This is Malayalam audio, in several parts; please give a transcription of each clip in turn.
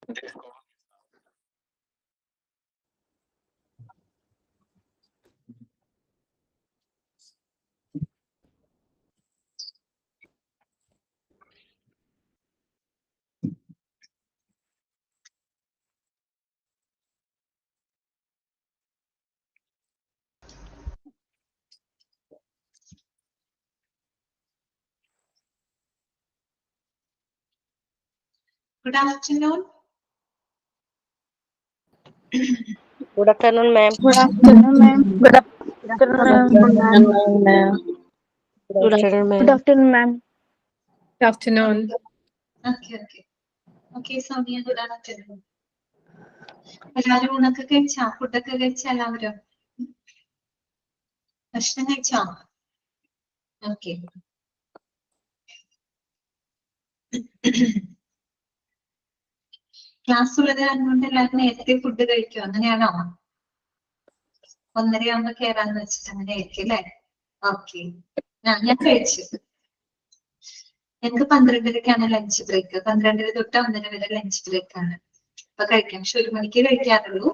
Good afternoon. Good afternoon, ma'am. Good afternoon, ma'am. Good afternoon, ma'am. Good afternoon, ma'am. Good afternoon. Okay, Sonia, good afternoon. എല്ലാവരും ഊണൊക്കെ കഴിച്ചാ? ഫുഡൊക്കെ കഴിച്ചാ എല്ലാവരും? ഭക്ഷണം കഴിച്ചോ? ഓക്കെ. ക്ലാസ് ഉള്ളത് കാരണം കൊണ്ട് എല്ലാവരും നേരത്തെ ഫുഡ് കഴിക്കും, അങ്ങനെയാണോ? 1:30 കയറാന്ന് വെച്ചിട്ട് അങ്ങനെ ആയിരിക്കും അല്ലേ? ഓക്കെ. ഞാൻ കഴിച്ചു. എനിക്ക് 12:30 ലഞ്ച് ബ്രേക്ക്. 12:30 തൊട്ട് 1:30 വരെ ലഞ്ച് ബ്രേക്ക് ആണ്. അപ്പൊ കഴിക്കാം. പക്ഷെ 1 മണിക്ക് കഴിക്കാറുള്ളൂ.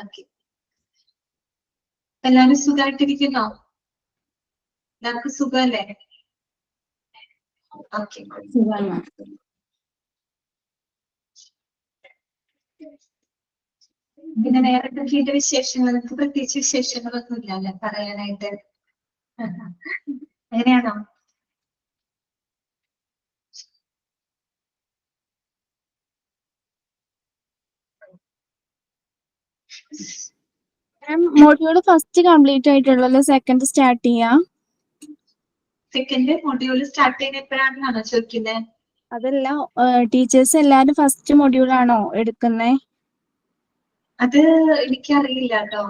ഓക്കെ. എല്ലാവരും സുഖമായിട്ടിരിക്കുന്നോ? എല്ലാവർക്കും സുഖമല്ലേ? ഓക്കെ. പിന്നെ വേറെ എന്തൊക്കെയുണ്ട് വിശേഷങ്ങൾ? നിങ്ങൾക്ക് പ്രത്യേകിച്ച് വിശേഷങ്ങളൊന്നും ഇല്ല അല്ലെ പറയാനായിട്ട്? അങ്ങനെയാണോ? മോഡ്യൂൾ ഫസ്റ്റ് കംപ്ലീറ്റ് ആയിട്ടുള്ളല്ലോ, സെക്കൻഡ് സ്റ്റാർട്ട് ചെയ്യാം. സെക്കൻഡ് മൊഡ്യൂൾ സ്റ്റാർട്ട് ചെയ്യുന്ന എപ്പോഴാണെന്നാണോ ചോദിക്കുന്നത്? അതല്ല, ടീച്ചേഴ്സ് എല്ലാരും ഫസ്റ്റ് മൊഡ്യൂൾ ആണോ എടുക്കുന്നേ? അത് എനിക്കറിയില്ല കേട്ടോ,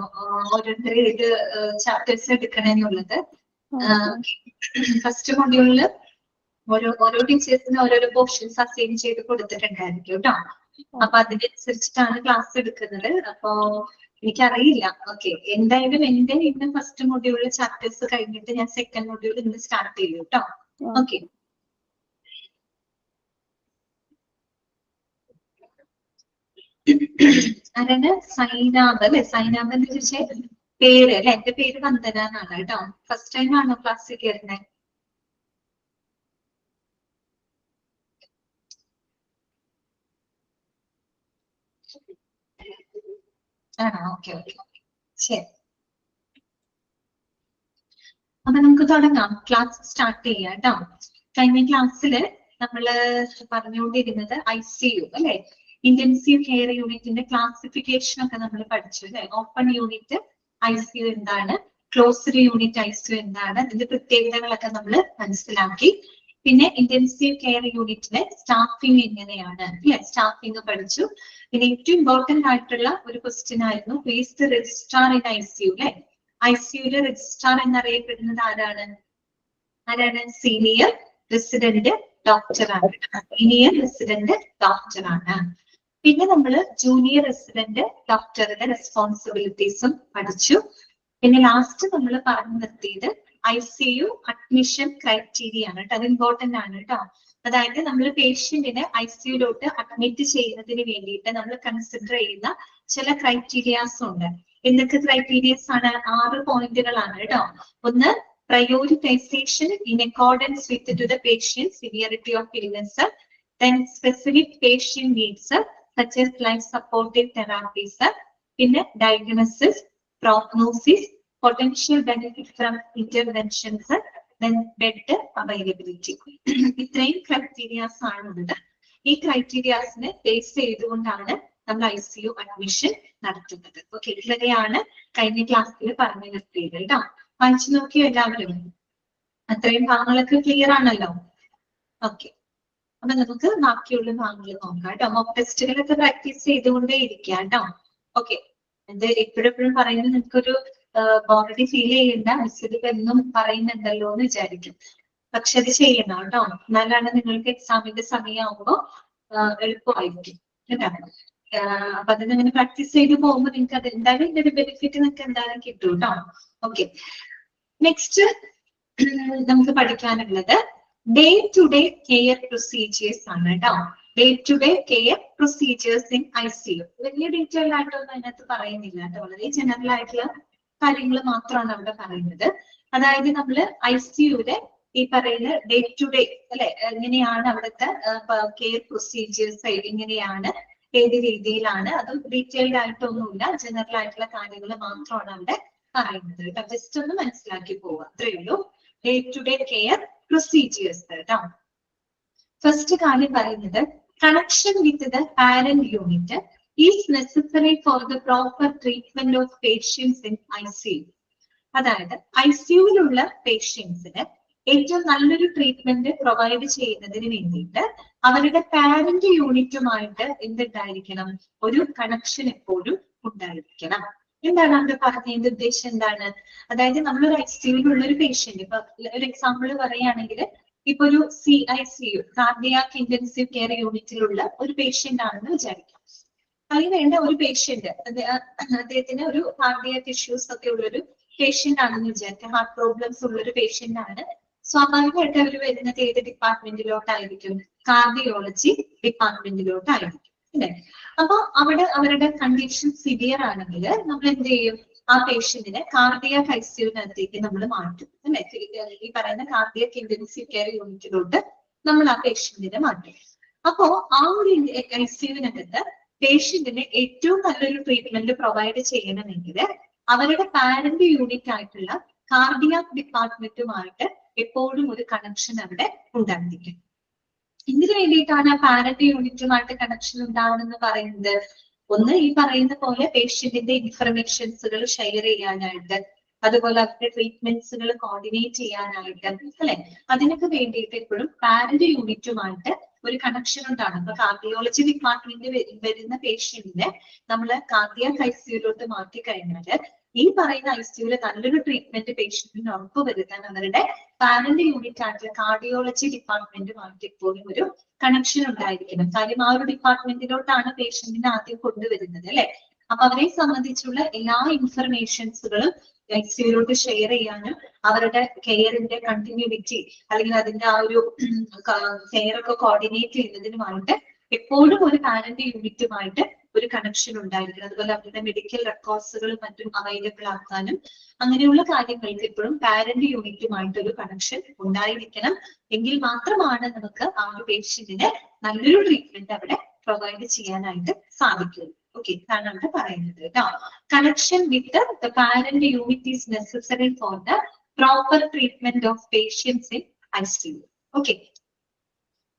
ഓരോരുത്തർ ഏത് ചാപ്റ്റേഴ്സ് എടുക്കണെന്നുള്ളത്. ഫസ്റ്റ് മൊഡ്യൂളില് ഓരോ ടീച്ചേഴ്സിന് ഓരോരോ പോർഷൻസ് അസൈൻ ചെയ്ത് കൊടുത്തിട്ടുണ്ടായിരിക്കും കേട്ടോ. അപ്പൊ അതിനനുസരിച്ചിട്ടാണ് ക്ലാസ് എടുക്കുന്നത്. അപ്പോ എനിക്കറിയില്ല. ഓക്കെ, എന്തായാലും എന്റെ ഇന്ന് ഫസ്റ്റ് മൊഡ്യൂളിലെ ചാപ്റ്റേഴ്സ് കഴിഞ്ഞിട്ട് ഞാൻ സെക്കൻഡ് മൊഡ്യൂൾ ഇന്ന് സ്റ്റാർട്ട് ചെയ്യും കേട്ടോ. ഓക്കെ. ആരാണ്? സൈനാബ് അല്ലെ? സൈനാബ് എന്ന് ചോദിച്ചേ പേര് അല്ലെ? എന്റെ പേര് വന്ദന എന്നാണ് കേട്ടോ. ഫസ്റ്റ് ടൈം ആണോ ക്ലാസ്സിൽ കയറുന്നത്? ആണോ? ഓക്കെ ഓക്കെ, ശരി. അപ്പൊ നമുക്ക് തുടങ്ങാം, ക്ലാസ് സ്റ്റാർട്ട് ചെയ്യാം കേട്ടോ. കഴിഞ്ഞ ക്ലാസ്സില് നമ്മള് പറഞ്ഞുകൊണ്ടിരുന്നത് ICU അല്ലെ, ഇന്റൻസീവ് കെയർ യൂണിറ്റിന്റെ ക്ലാസിഫിക്കേഷൻ ഒക്കെ നമ്മൾ പഠിച്ചു അല്ലെ. ഓപ്പൺ യൂണിറ്റ് ICU എന്താണ്, ക്ലോസ്ഡ് യൂണിറ്റ് ICU എന്താണ്, അതിന്റെ പ്രത്യേകതകളൊക്കെ നമ്മൾ മനസ്സിലാക്കി. പിന്നെ ഇന്റൻസീവ് കെയർ യൂണിറ്റിലെ സ്റ്റാഫിംഗ് എങ്ങനെയാണ് അല്ലെ, സ്റ്റാഫിംഗ് പഠിച്ചു. പിന്നെ ഏറ്റവും ഇമ്പോർട്ടന്റ് ആയിട്ടുള്ള ഒരു ക്വസ്റ്റ്യൻ ആയിരുന്നു, who is the registrar in ICU അല്ലെ. ICUലെ രജിസ്ട്രാർ എന്നറിയപ്പെടുന്നത് ആരാണ്? സീനിയർ റെസിഡന്റ് ഡോക്ടറാണ്. സീനിയർ റെസിഡന്റ് ഡോക്ടറാണ്. പിന്നെ നമ്മൾ ജൂനിയർ റെസിഡന്റ് ഡോക്ടറുടെ റെസ്പോൺസിബിലിറ്റീസും പഠിച്ചു. പിന്നെ ലാസ്റ്റ് നമ്മൾ പറഞ്ഞു നിർത്തിയത് ICU അഡ്മിഷൻ ക്രൈറ്റീരിയ ആണ് കേട്ടോ. അത് ഇമ്പോർട്ടന്റ് ആണ് കേട്ടോ. അതായത് നമ്മൾ പേഷ്യന്റിനെ ICUലോട്ട് അഡ്മിറ്റ് ചെയ്യുന്നതിന് വേണ്ടിയിട്ട് നമ്മൾ കൺസിഡർ ചെയ്യുന്ന ചില ക്രൈറ്റീരിയാസ് ഉണ്ട്. എന്തൊക്കെ ക്രൈറ്റീരിയസ് ആണ്? 6 പോയിന്റുകളാണ് കേട്ടോ. ഒന്ന്, prioritization in accordance with to the patient severity of illness, then specific patient needs such as life supportive therapies, പിന്നെ diagnosis, prognosis, potential benefit from interventions, then bed availability. ഇത്രയും ക്രൈറ്റീരിയാസ് ആണുള്ളത്. ഈ ക്രൈറ്റീരിയാസിനെ ബേസ് ചെയ്തുകൊണ്ടാണ് നമ്മൾ ICU അഡ്മിഷൻ നടത്തുന്നത്. ഓക്കെ, ഇതൊക്കെയാണ് കഴിഞ്ഞ ക്ലാസ്സിൽ പറഞ്ഞു നിർത്തിയത് കേട്ടോ. വായിച്ചു നോക്കിയോ എല്ലാവരും? അത്രയും ഭാഗങ്ങളൊക്കെ ക്ലിയർ ആണല്ലോ. ഓക്കെ, അപ്പൊ നമുക്ക് ബാക്കിയുള്ള ഭാഗങ്ങൾ നോക്കാം കേട്ടോ. മോക്ക് ടെസ്റ്റുകളൊക്കെ പ്രാക്ടീസ് ചെയ്തുകൊണ്ടേ ഇരിക്കുക കേട്ടോ. ഓക്കെ, ഇത് എപ്പോഴെപ്പോഴും പറയുന്നത് നിങ്ങൾക്കൊരു ബോറടി ഫീൽ ചെയ്യണ്ട. മിസ് എന്നും പറയുന്നുണ്ടല്ലോ എന്ന് വിചാരിക്കും. പക്ഷെ അത് ചെയ്യണം കേട്ടോ, എന്നാലാണ് നിങ്ങൾക്ക് എക്സാമിന്റെ സമയമാകുമ്പോ എളുപ്പമായിരിക്കും കേട്ടോ. അപ്പൊ അതിനങ്ങനെ പ്രാക്ടീസ് ചെയ്ത് പോകുമ്പോൾ നിങ്ങൾക്ക് അത് എന്തായാലും ഇതിന്റെ ഒരു ബെനിഫിറ്റ് നിങ്ങൾക്ക് എന്തായാലും കിട്ടും കേട്ടോ. ഓക്കെ, നെക്സ്റ്റ് നമുക്ക് പഠിക്കാനുള്ളത് day to day care procedures ആണ് കേട്ടോ. Day to day care procedures in ICU. വലിയ ഡീറ്റെയിൽ ആയിട്ടൊന്നും അതിനകത്ത് പറയുന്നില്ല കേട്ടോ. വളരെ ജനറൽ ആയിട്ടുള്ള കാര്യങ്ങൾ മാത്രമാണ് അവിടെ പറയുന്നത്. അതായത് നമ്മള് ICUലെ ഈ പറയുന്ന ഡേ ടു ഡേ അല്ലെ, എങ്ങനെയാണ് അവിടുത്തെ കെയർ പ്രൊസീജിയേഴ്സ്, എങ്ങനെയാണ്, ഏത് രീതിയിലാണ്, അത് ഡീറ്റെയിൽഡ് ആയിട്ടൊന്നുമില്ല, ജനറൽ ആയിട്ടുള്ള കാര്യങ്ങൾ മാത്രമാണ് അവിടെ പറയുന്നത് കേട്ടോ. ജസ്റ്റ് ഒന്ന് മനസ്സിലാക്കി പോവുക, അത്രേ ഉള്ളൂ. Day to day care procedures കേട്ടോ. ഫസ്റ്റ് കാര്യം പറയുന്നത് connection with the parent unit is necessary for the proper treatment of patients in ICU. അതായത് ICUവിലുള്ള പേഷ്യൻസിന് ഏറ്റവും നല്ലൊരു ട്രീറ്റ്മെന്റ് പ്രൊവൈഡ് ചെയ്യുന്നതിന് വേണ്ടിയിട്ട് അവരുടെ പാരന്റ് യൂണിറ്റുമായിട്ട് എന്തുണ്ടായിരിക്കണം, ഒരു കണക്ഷൻ എപ്പോഴും ഉണ്ടായിരിക്കണം. എന്താണ് അവിടെ പറഞ്ഞതിന്റെ ഉദ്ദേശം എന്താണ്? അതായത് നമ്മളൊരു ICUവിലുള്ള ഒരു പേഷ്യന്റ്, ഇപ്പൊ ഒരു എക്സാമ്പിൾ പറയുകയാണെങ്കിൽ ഇപ്പൊ ഒരു CICU കാർഡിയാക് ഇന്റൻസീവ് കെയർ യൂണിറ്റിലുള്ള ഒരു പേഷ്യന്റ് ആണെന്ന് വിചാരിക്കാം. അതിന് വേണ്ട ഒരു പേഷ്യന്റ്, അദ്ദേഹത്തിന് ഒരു കാർഡിയാക് ഇഷ്യൂസ് ഒക്കെ ഉള്ളൊരു പേഷ്യന്റ് ആണെന്ന് വിചാരിക്കാം, ഹാർട്ട് പ്രോബ്ലംസ് ഉള്ളൊരു പേഷ്യന്റ് ആണ്. സ്വാഭാവികമായിട്ട് അവർ വരുന്നത് ഏത് ഡിപ്പാർട്ട്മെന്റിലോട്ടായിരിക്കും? കാർഡിയോളജി ഡിപ്പാർട്ട്മെന്റിലോട്ടായിരിക്കും അല്ലെ. അപ്പൊ അവിടെ അവരുടെ കണ്ടീഷൻ സിവിയർ ആണെങ്കിൽ നമ്മൾ എന്ത് ചെയ്യും? ആ പേഷ്യന്റിനെ കാർഡിയാക് ICUവിനകത്തേക്ക് നമ്മൾ മാറ്റും അല്ലെ. ഈ പറയുന്ന കാർഡിയാക് ഇന്റൻസീവ് കെയർ യൂണിറ്റിലോട്ട് നമ്മൾ ആ പേഷ്യന്റിനെ മാറ്റും. അപ്പോ ആ ഒരു ICUവിനകത്ത് പേഷ്യന്റിന് ഏറ്റവും നല്ലൊരു ട്രീറ്റ്മെന്റ് പ്രൊവൈഡ് ചെയ്യണമെങ്കിൽ അവരുടെ പാരന്റ് യൂണിറ്റ് ആയിട്ടുള്ള കാർഡിയാക് ഡിപ്പാർട്ട്മെന്റുമായിട്ട് എപ്പോഴും ഒരു കണക്ഷൻ അവിടെ ഉണ്ടായിരിക്കും. ഇതിനു വേണ്ടിയിട്ടാണ് ആ പാരന്റ് യൂണിറ്റുമായിട്ട് കണക്ഷൻ ഉണ്ടാവണമെന്ന് പറയുന്നത്. ഒന്ന്, ഈ പറയുന്ന പോലെ പേഷ്യന്റിന്റെ ഇൻഫർമേഷൻസുകൾ ഷെയർ ചെയ്യാനായിട്ട്, അതുപോലെ അവരുടെ ട്രീറ്റ്മെന്റ്സുകൾ കോർഡിനേറ്റ് ചെയ്യാനായിട്ട് അല്ലെ. അതിനൊക്കെ വേണ്ടിയിട്ട് എപ്പോഴും പാരന്റ് യൂണിറ്റുമായിട്ട് ഒരു കണക്ഷൻ ഉണ്ടാണ്. അപ്പൊ കാർഡിയോളജി ഡിപ്പാർട്ട്മെന്റ് വരുന്ന പേഷ്യന്റിനെ നമ്മൾ കാർഡിയാക് ICUവിലോട്ട് മാറ്റി കഴിഞ്ഞാൽ ഈ പറയുന്ന ICUവിലെ നല്ലൊരു ട്രീറ്റ്മെന്റ് പേഷ്യന്റിന് ഉറപ്പുവരുത്താൻ അവരുടെ പാരന്റ് യൂണിറ്റ് ആയിട്ടുള്ള കാർഡിയോളജി ഡിപ്പാർട്ട്മെന്റുമായിട്ട് എപ്പോഴും ഒരു കണക്ഷൻ ഉണ്ടായിരിക്കണം. കാര്യം ആ ഒരു ഡിപ്പാർട്ട്മെന്റിലോട്ടാണ് പേഷ്യന്റിനെ ആദ്യം കൊണ്ടുവരുന്നത് അല്ലെ. അപ്പൊ അവരെ സംബന്ധിച്ചുള്ള എല്ലാ ഇൻഫർമേഷൻസുകളും ICUവിലോട്ട് ഷെയർ ചെയ്യാനും അവരുടെ കെയറിന്റെ കണ്ടിന്യൂറ്റി അല്ലെങ്കിൽ അതിന്റെ ആ ഒരു കെയർ ഒക്കെ കോർഡിനേറ്റ് ചെയ്യുന്നതിനുമായിട്ട് എപ്പോഴും ഒരു പാരന്റ് യൂണിറ്റുമായിട്ട് ഒരു കണക്ഷൻ ഉണ്ടായിരിക്കണം. അതുപോലെ അവരുടെ മെഡിക്കൽ റെക്കോർഡ്സുകളും മറ്റും അവൈലബിൾ ആക്കാനും അങ്ങനെയുള്ള കാര്യങ്ങൾക്ക് എപ്പോഴും പാരന്റ് യൂണിറ്റുമായിട്ട് ഒരു കണക്ഷൻ ഉണ്ടായിരിക്കണം. എങ്കിൽ മാത്രമാണ് നമുക്ക് ആ ഒരു പേഷ്യന്റിന് നല്ലൊരു ട്രീറ്റ്മെന്റ് അവിടെ പ്രൊവൈഡ് ചെയ്യാനായിട്ട് സാധിക്കുള്ളൂ. ഓക്കെ, ഇതാണ് അവിടെ പറയുന്നത് കേട്ടോ. Connection with the parent unit is necessary for the proper treatment of patients in ICU. Okay,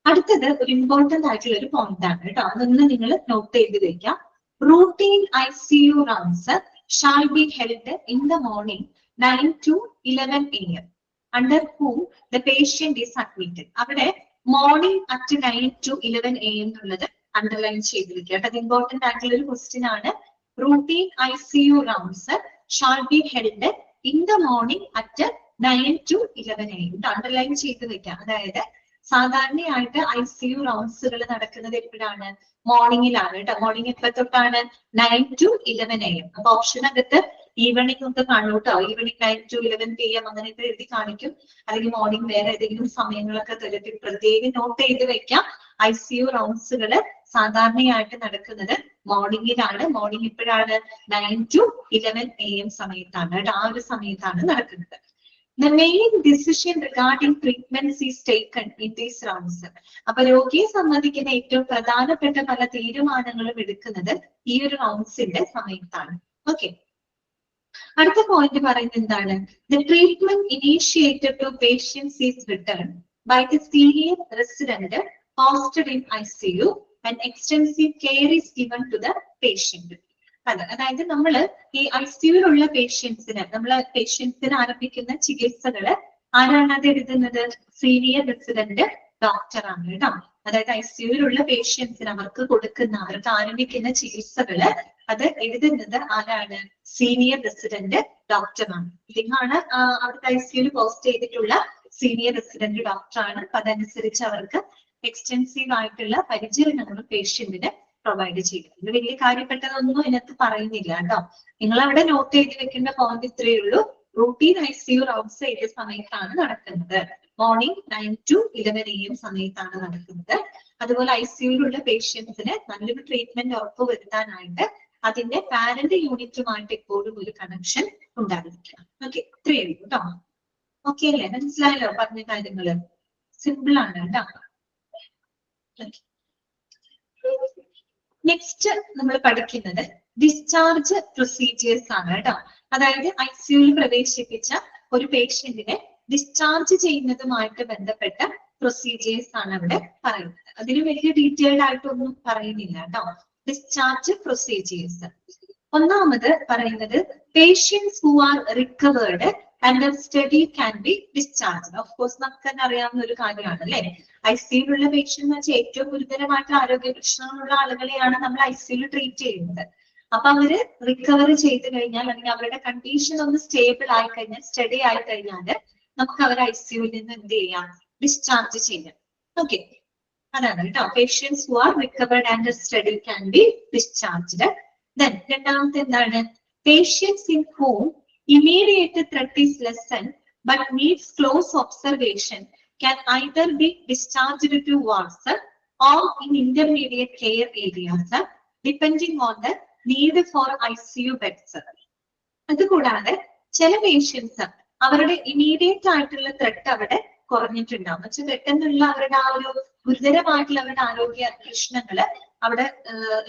അടുത്തത് ഒരു ഇമ്പോർട്ടന്റ് ആയിട്ടുള്ള ഒരു പോയിന്റ് ആണ് കേട്ടോ. അതൊന്ന് നിങ്ങൾ നോട്ട് ചെയ്ത് വെക്കാം. Routine ICU rounds shall be held in the morning 9 to 11 AM under ഹൂം the patient is admitted. അവിടെ മോർണിംഗ് അറ്റ് 9 to 11 AM എന്നുള്ളത് അണ്ടർലൈൻ ചെയ്തിരിക്കുക. അത് ഇമ്പോർട്ടന്റ് ആയിട്ടുള്ള ഒരു ക്വസ്റ്റ്യൻ ആണ്. Routine ICU rounds shall be held in the morning at 9 to 11 AM underline ചെയ്ത് വെക്കാം. അതായത് സാധാരണയായിട്ട് ICU റൗണ്ട്സുകൾ നടക്കുന്നത് എപ്പോഴാണ്? മോർണിംഗിലാണ് കേട്ടോ. മോർണിംഗ് എപ്പോ തൊട്ടാണ്? 9 to 11 AM. അപ്പൊ ഓപ്ഷനകത്ത് ഈവനിങ് ഒക്കെ കാണും കേട്ടോ. ഈവനിങ് 9 to 11 PM അങ്ങനെയൊക്കെ എഴുതി കാണിക്കും. അല്ലെങ്കിൽ മോർണിംഗ് വേറെ ഏതെങ്കിലും സമയങ്ങളൊക്കെ തരത്തിൽ പ്രത്യേകം നോട്ട് ചെയ്ത് വെക്കാം. ICU റൗണ്ട്സുകൾ സാധാരണയായിട്ട് നടക്കുന്നത് മോർണിംഗിലാണ്. മോർണിംഗ് എപ്പോഴാണ്? 9 to 11 AM സമയത്താണ് കേട്ടോ. ആ ഒരു സമയത്താണ് നടക്കുന്നത്. The main decision regarding treatments is taken in these rounds. അപ്പൊ രോഗിയെ സംബന്ധിക്കുന്ന ഏറ്റവും പ്രധാനപ്പെട്ട പല തീരുമാനങ്ങളും എടുക്കുന്നത് ഈ ഒരു റൗണ്ട്സിന്റെ സമയത്താണ്. ഓക്കെ, അടുത്ത പോയിന്റ് പറയുന്നത് എന്താണ്? The treatment initiated to patients is returned by the senior resident hosted in ICU and extensive care is given to the patient. അതായത് നമ്മള് ഈ ICUവിലുള്ള പേഷ്യൻസിന് ആരംഭിക്കുന്ന ചികിത്സകള് ആരാണ് അത് എഴുതുന്നത്? സീനിയർ റെസിഡന്റ് ഡോക്ടറാണ് കേട്ടോ. അതായത് ICUവിലുള്ള പേഷ്യൻസിന് അവർക്ക് ആരംഭിക്കുന്ന ചികിത്സകള് അത് എഴുതുന്നത് ആരാണ്? സീനിയർ റെസിഡന്റ് ഡോക്ടറാണ്. ഇദ്ദേഹമാണ് അവിടുത്തെ ICUവിൽ പോസ്റ്റ് ചെയ്തിട്ടുള്ള സീനിയർ റെസിഡന്റ് ഡോക്ടറാണ്. അപ്പൊ അതനുസരിച്ച് അവർക്ക് എക്സ്റ്റെൻസീവ് ആയിട്ടുള്ള പരിചരണങ്ങളും പേഷ്യന്റിന് പ്രൊവൈഡ് ചെയ്യും. ഇത് വലിയ കാര്യപ്പെട്ടതൊന്നും ഇതിനകത്ത് പറയുന്നില്ല കേട്ടോ. നിങ്ങൾ അവിടെ നോട്ട് ചെയ്ത് വെക്കേണ്ട പോയിന്റ് ഇത്രയേ ഉള്ളൂ. റൂട്ടീൻ ICU റൗണ്ട്സ് ഏത് സമയത്താണ് നടക്കുന്നത്? മോർണിംഗ് 9 to 11 AM സമയത്താണ് നടക്കുന്നത്. അതുപോലെ ICUയിലുള്ള പേഷ്യൻസിന് നല്ലൊരു ട്രീറ്റ്മെന്റ് ഉറപ്പുവരുത്താനായിട്ട് അതിന്റെ പാരന്റ് യൂണിറ്റുമായിട്ട് എപ്പോഴും ഒരു കണക്ഷൻ ഉണ്ടായിരിക്കണം. ഓക്കെ, ഇത്രയേ ഉള്ളൂ കേട്ടോ. ഓക്കെ അല്ലേ? മനസ്സിലായല്ലോ പറഞ്ഞ കാര്യങ്ങള്? സിമ്പിൾ ആണ് കേട്ടോ. നെക്സ്റ്റ് നമ്മൾ പഠിക്കുന്നത് ഡിസ്ചാർജ് പ്രൊസീജിയേഴ്സ് ആണ് കേട്ടോ. അതായത് ICUയിൽ പ്രവേശിപ്പിച്ച ഒരു പേഷ്യന്റിനെ ഡിസ്ചാർജ് ചെയ്യുന്നതുമായിട്ട് ബന്ധപ്പെട്ട പ്രൊസീജിയേഴ്സ് ആണ് അവിടെ പറയുന്നത്. അതിന് വലിയ ഡീറ്റെയിൽഡ് ആയിട്ടൊന്നും പറയുന്നില്ല കേട്ടോ. Discharge procedures. ഒന്നാമത് പറയുന്നത് patients who are recovered under study can be discharge. Of course നമുക്ക് തന്നെ അറിയാവുന്ന ഒരു കാര്യമാണ് അല്ലെ. ICUയിലുള്ള പേഷ്യന്റ് എന്ന് വെച്ചാൽ ഏറ്റവും ഗുരുതരമായിട്ടുള്ള ആരോഗ്യ പ്രശ്നങ്ങളുള്ള ആളുകളെയാണ് നമ്മൾ ICUയിൽ ട്രീറ്റ് ചെയ്യുന്നത്. അപ്പൊ അവര് റിക്കവർ ചെയ്ത് കഴിഞ്ഞാൽ അല്ലെങ്കിൽ അവരുടെ കണ്ടീഷൻ ഒന്ന് സ്റ്റേബിൾ ആയി കഴിഞ്ഞാൽ, സ്റ്റഡി ആയി കഴിഞ്ഞാൽ നമുക്ക് അവർ ICUയിൽ നിന്ന് എന്ത് ചെയ്യാം? ഡിസ്ചാർജ് ചെയ്യാം. ഓക്കെ, അതാണ് കേട്ടോ. Patients who are recovered and study can be discharged. Then രണ്ടാമത്തെ എന്താണ്? Patients in whom immediate threat is lessen but needs close observation can either be discharged to wards or in intermediate care areas depending on the need for ICU beds. അതുകൂടാതെ ചില പേഷ്യൻസ് അവരുടെ ഇമ്മീഡിയറ്റ് ആയിട്ടുള്ള ത്രെട്ട് അവിടെ കുറഞ്ഞിട്ടുണ്ടാവും. വെച്ചാൽ പെട്ടെന്നുള്ള അവരുടെ ആ ഒരു ഗുരുതരമായിട്ടുള്ള അവരുടെ ആരോഗ്യ പ്രശ്നങ്ങള് അവിടെ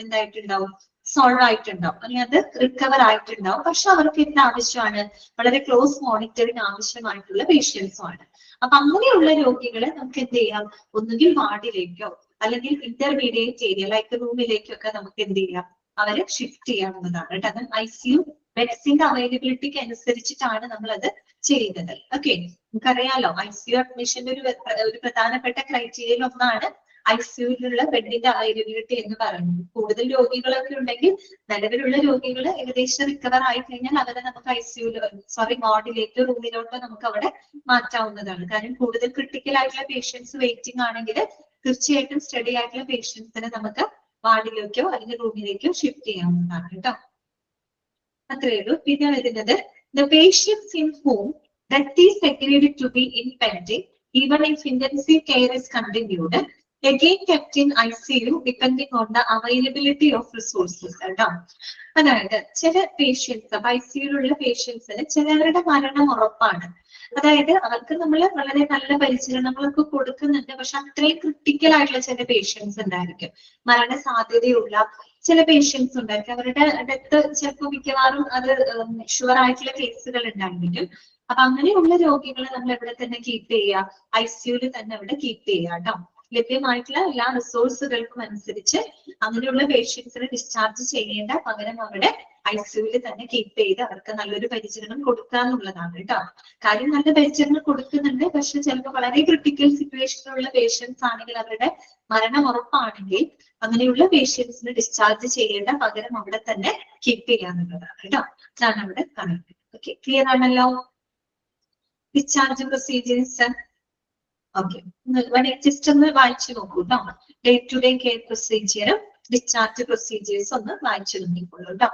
എന്തായിട്ടുണ്ടാവും? സോൾവ് ആയിട്ടുണ്ടാവും, അല്ലെങ്കിൽ അത് റിക്കവർ ആയിട്ടുണ്ടാവും. പക്ഷെ അവർക്ക് എന്ത് ആവശ്യമാണ്? വളരെ ക്ലോസ് മോണിറ്ററിങ് ആവശ്യമായിട്ടുള്ള പേഷ്യൻസും ആണ്. അപ്പൊ അങ്ങനെയുള്ള രോഗികളെ നമുക്ക് എന്ത് ചെയ്യാം? ഒന്നുകിൽ വാർഡിലേക്കോ അല്ലെങ്കിൽ ഇന്റർമീഡിയറ്റ് ഏരിയ ലൈക്ക് റൂമിലേക്കോ ഒക്കെ നമുക്ക് എന്ത് ചെയ്യാം? അവരെ ഷിഫ്റ്റ് ചെയ്യാവുന്നതാണ് കേട്ടോ. അത് ICU ബെഡ്സിന്റെ അവൈലബിലിറ്റിക്ക് അനുസരിച്ചിട്ടാണ് നമ്മൾ അത് ചെയ്യുന്നത്. ഓക്കെ, നമുക്കറിയാലോ ICU അഡ്മിഷന്റെ ഒരു പ്രധാനപ്പെട്ട ക്രൈറ്റീരിയയിൽ ഒന്നാണ് ICUയിലുള്ള ബെഡിന്റെ അവൈലബിലിറ്റി എന്ന് പറയുന്നത്. കൂടുതൽ രോഗികളൊക്കെ ഉണ്ടെങ്കിൽ, നിലവിലുള്ള രോഗികൾ ഏകദേശം റിക്കവർ ആയി കഴിഞ്ഞാൽ അവരെ നമുക്ക് വാർഡിലേക്കോ റൂമിലോട്ടോ നമുക്ക് അവിടെ മാറ്റാവുന്നതാണ്. കാരണം കൂടുതൽ ക്രിട്ടിക്കൽ ആയിട്ടുള്ള പേഷ്യൻസ് വെയിറ്റിംഗ് ആണെങ്കിൽ തീർച്ചയായിട്ടും സ്റ്റഡി ആയിട്ടുള്ള പേഷ്യൻസിനെ നമുക്ക് വാർഡിലേക്കോ അല്ലെങ്കിൽ റൂമിലേക്കോ ഷിഫ്റ്റ് ചെയ്യാവുന്നതാണ് കേട്ടോ. അത്രയേ ഉള്ളൂ. പിന്നെ വരുന്നത് the patients in whom death is agreed to be impending even if intensive care is continued again kept in ICU depending on the availability of resources. കേട്ടോ, അതായത് ചില പേഷ്യൻസ് ICUയിലുള്ള പേഷ്യൻസിന് ചിലവരുടെ മരണം ഉറപ്പാണ്. അതായത് അവർക്ക് നമ്മൾ വളരെ നല്ല പരിചരണങ്ങളൊക്കെ കൊടുക്കുന്നുണ്ട്, പക്ഷെ അത്രയും ക്രിട്ടിക്കൽ ആയിട്ടുള്ള ചില പേഷ്യൻസ് ഉണ്ടായിരിക്കും, മരണ സാധ്യതയുള്ള ചില പേഷ്യൻസ് ഉണ്ടായിരിക്കും. അവരുടെ ഡെത്ത് ചിലപ്പോൾ മിക്കവാറും അത് ഷുവർ ആയിട്ടുള്ള കേസുകൾ ഉണ്ടായിരിക്കും. അപ്പൊ അങ്ങനെയുള്ള രോഗികളെ നമ്മൾ എവിടെ തന്നെ കീപ്പ് ചെയ്യുക? ICUയിൽ തന്നെ അവിടെ കീപ്പ് ചെയ്യുക കേട്ടോ. ലഭ്യമായിട്ടുള്ള എല്ലാ റിസോഴ്സുകൾക്കും അനുസരിച്ച് അങ്ങനെയുള്ള പേഷ്യൻസിനെ ഡിസ്ചാർജ് ചെയ്യേണ്ട പകരം അവിടെ ICUയിൽ തന്നെ കീപ്പ് ചെയ്ത് അവർക്ക് നല്ലൊരു പരിചരണം കൊടുക്കുക എന്നുള്ളതാണ് കേട്ടോ. കാര്യം നല്ല പരിചരണം കൊടുക്കുന്നുണ്ട്, പക്ഷെ ചിലപ്പോൾ വളരെ ക്രിട്ടിക്കൽ സിറ്റുവേഷനിലുള്ള പേഷ്യൻസ് ആണെങ്കിൽ അവരുടെ മരണം ഉറപ്പാണെങ്കിൽ അങ്ങനെയുള്ള പേഷ്യൻസിനെ ഡിസ്ചാർജ് ചെയ്യേണ്ട പകരം അവിടെ തന്നെ കീപ്പ് ചെയ്യാന്നുള്ളതാണ് കേട്ടോ. അതാണ് അവിടെ കാണുന്നത്. ഓക്കെ, ക്ലിയർ ആണല്ലോ ഡിസ്ചാർജ് പ്രൊസീജിയേഴ്സ്? ഓക്കെ, ജസ്റ്റ് ഒന്ന് വായിച്ചു നോക്കൂ കേട്ടോ. ഡേ ടു ഡേ കെയർ പ്രൊസീജിയറും ഡിസ്ചാർജ് പ്രൊസീജിയേഴ്സ് ഒന്ന് വായിച്ചു നോക്കിക്കോളൂ കേട്ടോ.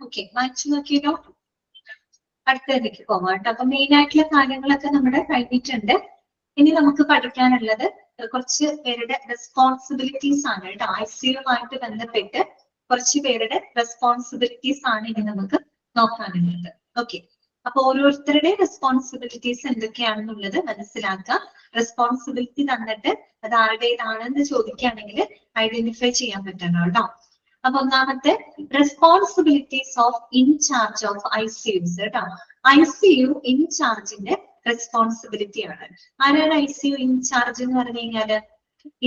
ഓക്കെ, വായിച്ചു നോക്കിയല്ലോ. അടുത്തതിലേക്ക് പോവാം കേട്ടോ. അപ്പൊ മെയിൻ ആയിട്ടുള്ള കാര്യങ്ങളൊക്കെ നമ്മുടെ കഴിഞ്ഞിട്ടുണ്ട്. ഇനി നമുക്ക് പഠിക്കാനുള്ളത് കുറച്ച് പേരുടെ റെസ്പോൺസിബിലിറ്റീസ് ആണ് കേട്ടോ. ICUയുമായിട്ട് ബന്ധപ്പെട്ട് കുറച്ച് പേരുടെ റെസ്പോൺസിബിലിറ്റീസ് ആണ് ഇനി നമുക്ക് നോക്കാനുള്ളത്. ഓക്കെ, അപ്പൊ ഓരോരുത്തരുടെ റെസ്പോൺസിബിലിറ്റീസ് എന്തൊക്കെയാണെന്നുള്ളത് മനസ്സിലാക്കുക. റെസ്പോൺസിബിലിറ്റി തന്നിട്ട് അത് ആരുടേതാണെന്ന് ചോദിക്കുകയാണെങ്കിൽ ഐഡന്റിഫൈ ചെയ്യാൻ പറ്റണം കേട്ടോ. അപ്പൊ ഒന്നാമത്തെ responsibilities of incharge of ICUs കേട്ടോ. ICU ഇൻചാർജിന്റെ റെസ്പോൺസിബിലിറ്റി ആണ്. ആരാണ് ICU ഇൻചാർജ് എന്ന് പറഞ്ഞു കഴിഞ്ഞാല്?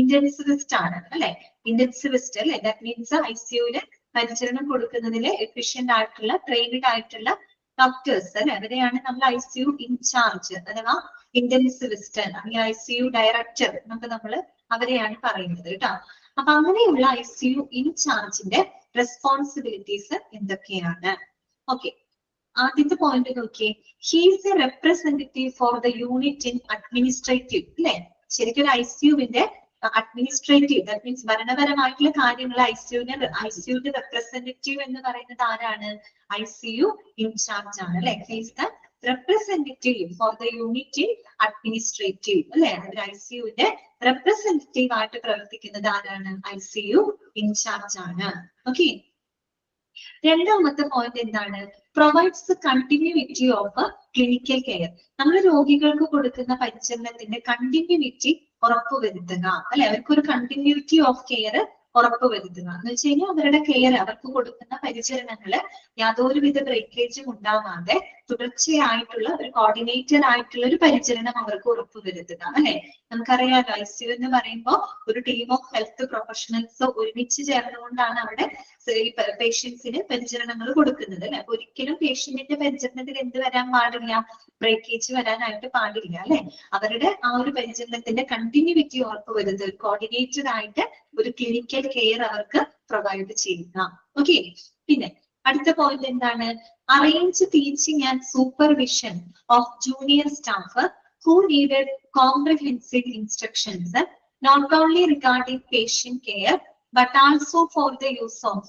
ഇന്റൻസിവിസ്റ്റ് ആണ് അല്ലെ? ഇന്റൻസിവിസ്റ്റ് അല്ലെ? ദാറ്റ് മീൻസ് ICUവിന് പരിചരണം കൊടുക്കുന്നതില് എഫിഷ്യന്റ് ആയിട്ടുള്ള ട്രെയിൻഡ് ആയിട്ടുള്ള ഡോക്ടേഴ്സ് അല്ലെ, അവരെയാണ് നമ്മൾ ICU ഇൻചാർജ് അഥവാ ഇന്റൻസിവിസ്റ്റ് അല്ലെങ്കിൽ ICU ഡയറക്ടർ എന്നൊക്കെ നമ്മൾ അവരെയാണ് പറയുന്നത് കേട്ടോ. അപ്പൊ അങ്ങനെയുള്ള ICU ഇൻചാർജിന്റെ റെസ്പോൺസിബിലിറ്റീസ് എന്തൊക്കെയാണ്? ഓക്കെ, ആദ്യത്തെ പോയിന്റ് നോക്കിയേ. He's A representative for the unit in administrative അല്ലെ? ശരിക്കും ICUവിന്റെ അഡ്മിനിസ്ട്രേറ്റീവ് ദാറ്റ് മീൻസ് ഭരണപരമായിട്ടുള്ള കാര്യങ്ങൾ ICUവിന്റെ റെപ്രസെന്റേറ്റീവ് എന്ന് പറയുന്നത് ആരാണ്? ICU ഇൻചാർജ് ആണ് അല്ലെ? He's the representative for the unit in administrative അല്ലെ? ICUവിന്റെ റെപ്രസെന്റേറ്റീവ് ആയിട്ട് പ്രവർത്തിക്കുന്നത് ആരാണ്? ICU ഇൻചാർജ് ആണ്. ഓക്കെ, രണ്ടാമത്തെ പോയിന്റ് എന്താണ്? Provides continuity of clinical care. നമ്മൾ രോഗികൾക്ക് കൊടുക്കുന്ന പരിചരണത്തിന്റെ കണ്ടിന്യൂവിറ്റി ഉറപ്പുവരുത്തുക അല്ലെ? അവർക്കൊരു കണ്ടിന്യൂവിറ്റി ഓഫ് കെയർ ഉറപ്പുവരുത്തുക എന്ന് വെച്ച് കഴിഞ്ഞാൽ അവരുടെ കെയർ, അവർക്ക് കൊടുക്കുന്ന പരിചരണങ്ങള് യാതൊരുവിധ ബ്രേക്കേജും ഉണ്ടാവാതെ തുടർച്ചയായിട്ടുള്ള ഒരു കോർഡിനേറ്റഡ് ആയിട്ടുള്ള ഒരു പരിചരണം അവർക്ക് ഉറപ്പുവരുത്തുക അല്ലെ? നമുക്കറിയാലോ ICU എന്ന് പറയുമ്പോൾ ഒരു ടീം ഓഫ് ഹെൽത്ത് പ്രൊഫഷണൽസ് ഒരുമിച്ച് ചേർന്നുകൊണ്ടാണ് അവിടെ പേഷ്യൻസിന് പരിചരണങ്ങൾ കൊടുക്കുന്നത് അല്ലെ? അപ്പൊ ഒരിക്കലും പേഷ്യന്റിന്റെ പരിചരണത്തിൽ എന്ത് വരാൻ പാടില്ല? ബ്രേക്കേജ് വരാനായിട്ട് പാടില്ല അല്ലെ? അവരുടെ ആ ഒരു പരിചരണത്തിന്റെ കണ്ടിന്യൂവിറ്റി ഉറപ്പുവരുത്തുക, കോർഡിനേറ്റഡ് ആയിട്ട് ഒരു ക്ലിനിക്കൽ കെയർ അവർക്ക് പ്രൊവൈഡ് ചെയ്യുക. ഓക്കെ, പിന്നെ അടുത്ത പോയിന്റ് എന്താണ്? Arrange teaching and supervision of junior staff who needed comprehensive instructions not only regarding patient care but also for the use of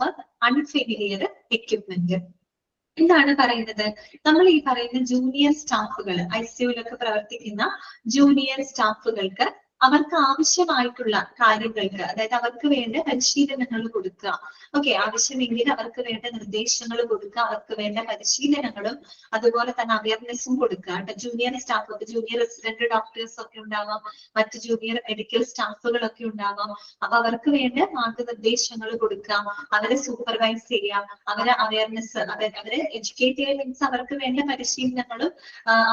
unfamiliar equipment. എന്താണ് പറയുന്നത്? നമ്മൾ ഈ പറയുന്ന ജൂനിയർ സ്റ്റാഫുകൾ, ICUവിലൊക്കെ പ്രവർത്തിക്കുന്ന ജൂനിയർ സ്റ്റാഫുകൾക്ക് അവർക്ക് ആവശ്യമായിട്ടുള്ള കാര്യങ്ങൾക്ക്, അതായത് അവർക്ക് വേണ്ട പരിശീലനങ്ങൾ കൊടുക്കുക. ഓക്കെ, ആവശ്യമെങ്കിൽ അവർക്ക് വേണ്ട നിർദ്ദേശങ്ങൾ കൊടുക്കുക, അവർക്ക് വേണ്ട പരിശീലനങ്ങളും അതുപോലെ തന്നെ അവയർനെസ്സും കൊടുക്കുക. Junior staff, junior resident doctors ഒക്കെ ഉണ്ടാവാം, മറ്റ് ജൂനിയർ മെഡിക്കൽ സ്റ്റാഫുകളൊക്കെ ഉണ്ടാവാം. അപ്പൊ അവർക്ക് വേണ്ട മാർഗനിർദ്ദേശങ്ങൾ കൊടുക്കുക, അവരെ സൂപ്പർവൈസ് ചെയ്യാം, അവരെ അവയർനെസ്, അവരെ എഡ്യൂക്കേറ്റ് ചെയ്യുക മീൻസ് അവർക്ക് വേണ്ട പരിശീലനങ്ങളും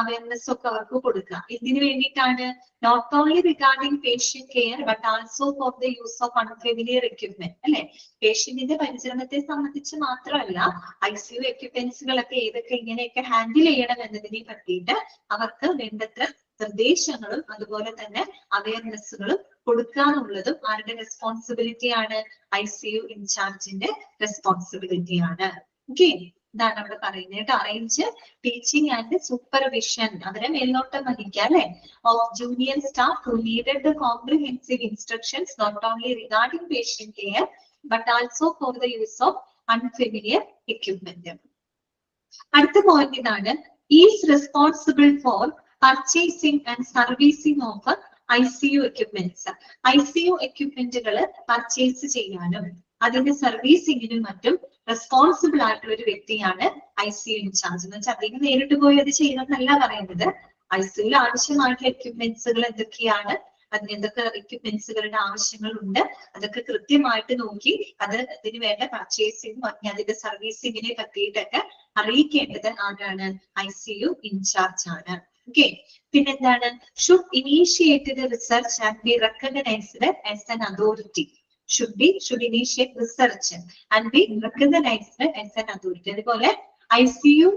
അവയർനെസ്സും ഒക്കെ അവർക്ക് കൊടുക്കുക. ഇതിനു വേണ്ടിയിട്ടാണ് not only regarding patient care but also for the use of unfamiliar equipment അല്ലെ? പേഷ്യന്റിന്റെ പരിചരണത്തെ സംബന്ധിച്ച് മാത്രമല്ല ICU എക്യുപ്മെന്റ്സുകളൊക്കെ ഏതൊക്കെ ഇങ്ങനെയൊക്കെ ഹാൻഡിൽ ചെയ്യണം എന്നതിനെ പറ്റിയിട്ട് അവർക്ക് വേണ്ടത്ര നിർദ്ദേശങ്ങളും അതുപോലെ തന്നെ അവയർനെസ്സുകളും കൊടുക്കാനുള്ളതും ആരുടെ റെസ്പോൺസിബിലിറ്റി ആണ്? ICU ഇൻചാർജിന്റെ റെസ്പോൺസിബിലിറ്റി ആണ്. ഓക്കെ, ഇതാണ് അവിടെ പറയുന്നത് കേട്ടോ. അറേഞ്ച് ടീച്ചിങ് ആൻഡ് സൂപ്പർവിഷൻ, അവരെ മേൽനോട്ടം വഹിക്കുക അല്ലെ? Of junior staff who needed the comprehensive instructions not only regarding patient care but also for the use of unfamiliar equipment. അടുത്ത പോയിന്റ് ഇതാണ്. Is responsible for purchasing and servicing of ICU equipments. ICU equipmentകൾ പർച്ചേസ് ചെയ്യാനും അതിന്റെ സർവീസിങ്ങിനും മറ്റും റെസ്പോൺസിബിൾ ആയിട്ടുള്ള ഒരു വ്യക്തിയാണ് ICU ഇൻചാർജ്. എന്ന് വെച്ചാൽ അദ്ദേഹം നേരിട്ട് പോയി അത് ചെയ്യണമെന്നല്ല പറയുന്നത്. ICUവിൽ ആവശ്യമായിട്ടുള്ള എക്യുപ്മെന്റ്സുകൾ എന്തൊക്കെയാണ്, അതിന് എന്തൊക്കെ എക്യുപ്മെന്റ്സുകളുടെ ആവശ്യങ്ങളുണ്ട്, അതൊക്കെ കൃത്യമായിട്ട് നോക്കി അതിന് വേണ്ട പർച്ചേസിങ്ങും അതിന്റെ സർവീസിങ്ങിനെ പറ്റിയിട്ടൊക്കെ അറിയിക്കേണ്ടത് ആരാണ്? ICU ഇൻചാർജ് ആണ്. ഓക്കെ, പിന്നെന്താണ്? Should initiate the research and B recognised as an authority. should initiate research and be recognized as an authority. അതുപോലെ ICU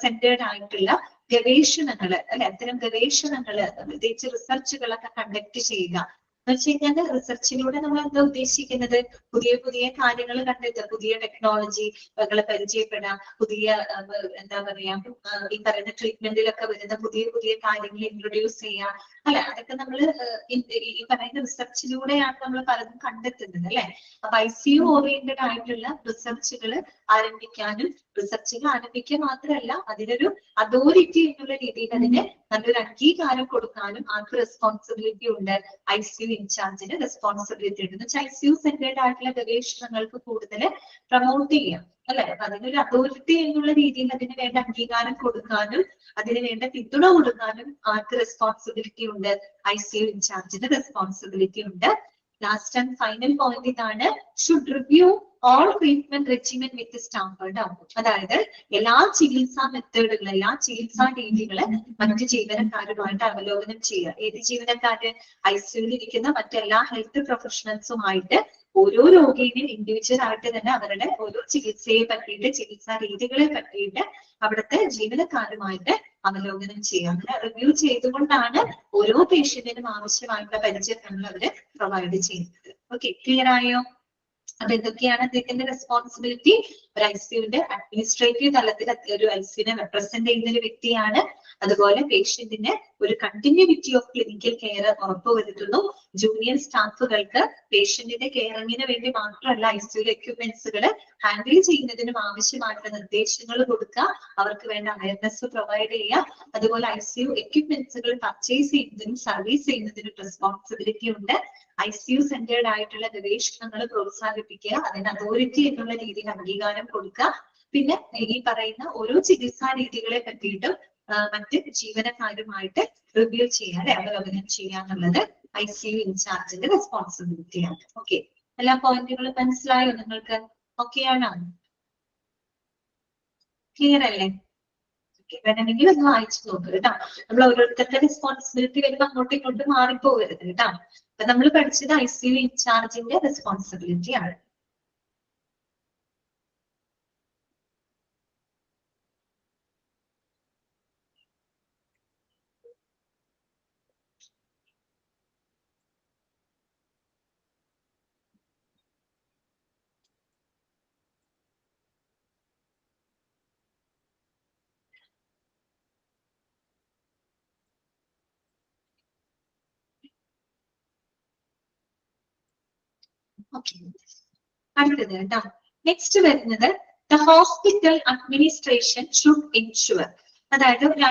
സെന്റേർഡ് ആയിട്ടുള്ള ഗവേഷണങ്ങള് അല്ലെ, അത്തരം ഗവേഷണങ്ങള് പ്രത്യേകിച്ച് റിസർച്ചുകളൊക്കെ കണ്ടക്ട് ചെയ്യുക. എന്ന് വെച്ച് കഴിഞ്ഞാൽ റിസർച്ചിലൂടെ നമ്മൾ എന്താ ഉദ്ദേശിക്കുന്നത്? പുതിയ പുതിയ കാര്യങ്ങൾ കണ്ടെത്തുക, പുതിയ ടെക്നോളജികളെ പരിചയപ്പെടാം, പുതിയ എന്താ പറയാ ഈ പറയുന്ന ട്രീറ്റ്മെന്റിലൊക്കെ വരുന്ന പുതിയ പുതിയ കാര്യങ്ങൾ ഇൻട്രൊഡ്യൂസ് ചെയ്യാം അല്ലെ? അതൊക്കെ നമ്മൾ ഈ പറയുന്ന റിസർച്ചിലൂടെയാണ് നമ്മൾ പലതും കണ്ടെത്തുന്നത് അല്ലെ? അപ്പൊ ICU ഓറിയന്റഡ് ആയിട്ടുള്ള റിസർച്ചുകൾ ആരംഭിക്കാനും, റിസർച്ചുകൾ ആരംഭിക്കുക മാത്രമല്ല അതിനൊരു അതോറിറ്റി എന്നുള്ള രീതിയിൽ അതിന് നല്ലൊരു അംഗീകാരം കൊടുക്കാനും ആർക്ക് റെസ്പോൺസിബിലിറ്റി ഉണ്ട്? ICU ഇൻചാർജിന് റെസ്പോൺസിബിലിറ്റി ഉണ്ട്. ICU സെന്റേഡ് ആയിട്ടുള്ള ഗവേഷണങ്ങൾക്ക് കൂടുതൽ പ്രൊമോട്ട് ചെയ്യാം അല്ലെ. അപ്പൊ അതിനൊരു അതോറിറ്റി എന്നുള്ള രീതിയിൽ അതിന് വേണ്ട അംഗീകാരം കൊടുക്കാനും അതിന് വേണ്ട പിന്തുണ കൊടുക്കാനും ആർക്ക് റെസ്പോൺസിബിലിറ്റി ഉണ്ട്? ICU ഇൻചാർജിന് റെസ്പോൺസിബിലിറ്റി ഉണ്ട്. ലാസ്റ്റ് ആൻഡ് ഫൈനൽ പോയിന്റ് ഇതാണ്, should review all treatment regimen with standard ആവും. അതായത് എല്ലാ ചികിത്സാ മെത്തേഡുകൾ, എല്ലാ ചികിത്സാ രീതികള് മറ്റ് ജീവനക്കാരുമായിട്ട് അവലോകനം ചെയ്യുക. ഏത് ജീവനക്കാര്? ICUവിൽ ഇരിക്കുന്ന മറ്റെല്ലാ ഹെൽത്ത് പ്രൊഫഷണൽസുമായിട്ട് ഓരോ രോഗിയെയും ഇൻഡിവിജ്വൽ ആയിട്ട് തന്നെ അവരുടെ ഓരോ ചികിത്സയെ പറ്റിയിട്ട്, ചികിത്സാ രീതികളെ പറ്റിയിട്ട് അവിടുത്തെ ജീവനക്കാരുമായിട്ട് അവലോകനം ചെയ്യുക. അങ്ങനെ റിവ്യൂ ചെയ്തുകൊണ്ടാണ് ഓരോ പേഷ്യന്റിനും ആവശ്യമായിട്ടുള്ള പരിചരണങ്ങൾ അവര് പ്രൊവൈഡ് ചെയ്യുന്നത്. ഓക്കെ, ക്ലിയർ ആയോ? അപ്പൊ എന്തൊക്കെയാണ് അദ്ദേഹത്തിന്റെ റെസ്പോൺസിബിലിറ്റി? ഒരു ICUവിന്റെ അഡ്മിനിസ്ട്രേറ്റീവ് തലത്തിൽ ഒരു ICUവിനെ റെപ്രസെന്റ് ചെയ്യുന്ന ഒരു വ്യക്തിയാണ്. അതുപോലെ പേഷ്യന്റിന് ഒരു കണ്ടിന്യൂറ്റി ഓഫ് ക്ലിനിക്കൽ കെയർ ഉറപ്പുവരുത്തുന്നു. ജൂനിയർ സ്റ്റാഫുകൾക്ക് പേഷ്യന്റിന്റെ കെയറിങ്ങിന് വേണ്ടി മാത്രമല്ല ICUവിലെ എക്യുപ്മെന്റ്സുകൾ ഹാൻഡിൽ ചെയ്യുന്നതിനും ആവശ്യമായിട്ടുള്ള നിർദ്ദേശങ്ങൾ കൊടുക്കുക, അവർക്ക് വേണ്ട അവയർനെസ് പ്രൊവൈഡ് ചെയ്യുക. അതുപോലെ ICU എക്യുപ്മെന്റ്സുകൾ പർച്ചേസ് ചെയ്യുന്നതിനും സർവീസ് ചെയ്യുന്നതിനും റെസ്പോൺസിബിലിറ്റി ഉണ്ട്. ICU സെന്റേഡ് ആയിട്ടുള്ള ഗവേഷണങ്ങൾ പ്രോത്സാഹിപ്പിക്കുക, അതിന് അതോറിറ്റി എന്നുള്ള രീതിയിൽ അംഗീകാരം കൊടുക്കുക. പിന്നെ ഈ പറയുന്ന ഓരോ ചികിത്സാ രീതികളെ പറ്റിയിട്ടും മറ്റ് ജീവനക്കാരുമായിട്ട് റിവ്യൂ ചെയ്യുക, അല്ലെ, അവലോകനം ചെയ്യുക എന്നുള്ളത് ICU ഇൻചാർജിന്റെ റെസ്പോൺസിബിലിറ്റിയാണ്. ഓക്കെ, എല്ലാ പോയിന്റുകളും മനസ്സിലായോ നിങ്ങൾക്ക്? ഓക്കെ ആണോ? ക്ലിയർ അല്ലേ? വേണമെങ്കിൽ ഒന്ന് വായിച്ചു നോക്കുക കേട്ടോ. നമ്മൾ ഓരോരുത്തരുടെ റെസ്പോൺസിബിലിറ്റി വരുമ്പോൾ അങ്ങോട്ടും ഇങ്ങോട്ടും മാറിപ്പോകരുത് കേട്ടോ. അപ്പൊ നമ്മൾ പഠിച്ചത് ICU ഇൻചാർജിന്റെ റെസ്പോൺസിബിലിറ്റി ആണ്. ഓക്കെ, അടുത്തത് കേട്ടോ. നെക്സ്റ്റ് വരുന്നത് the hospital administration should ensure. അതായത് ഒരു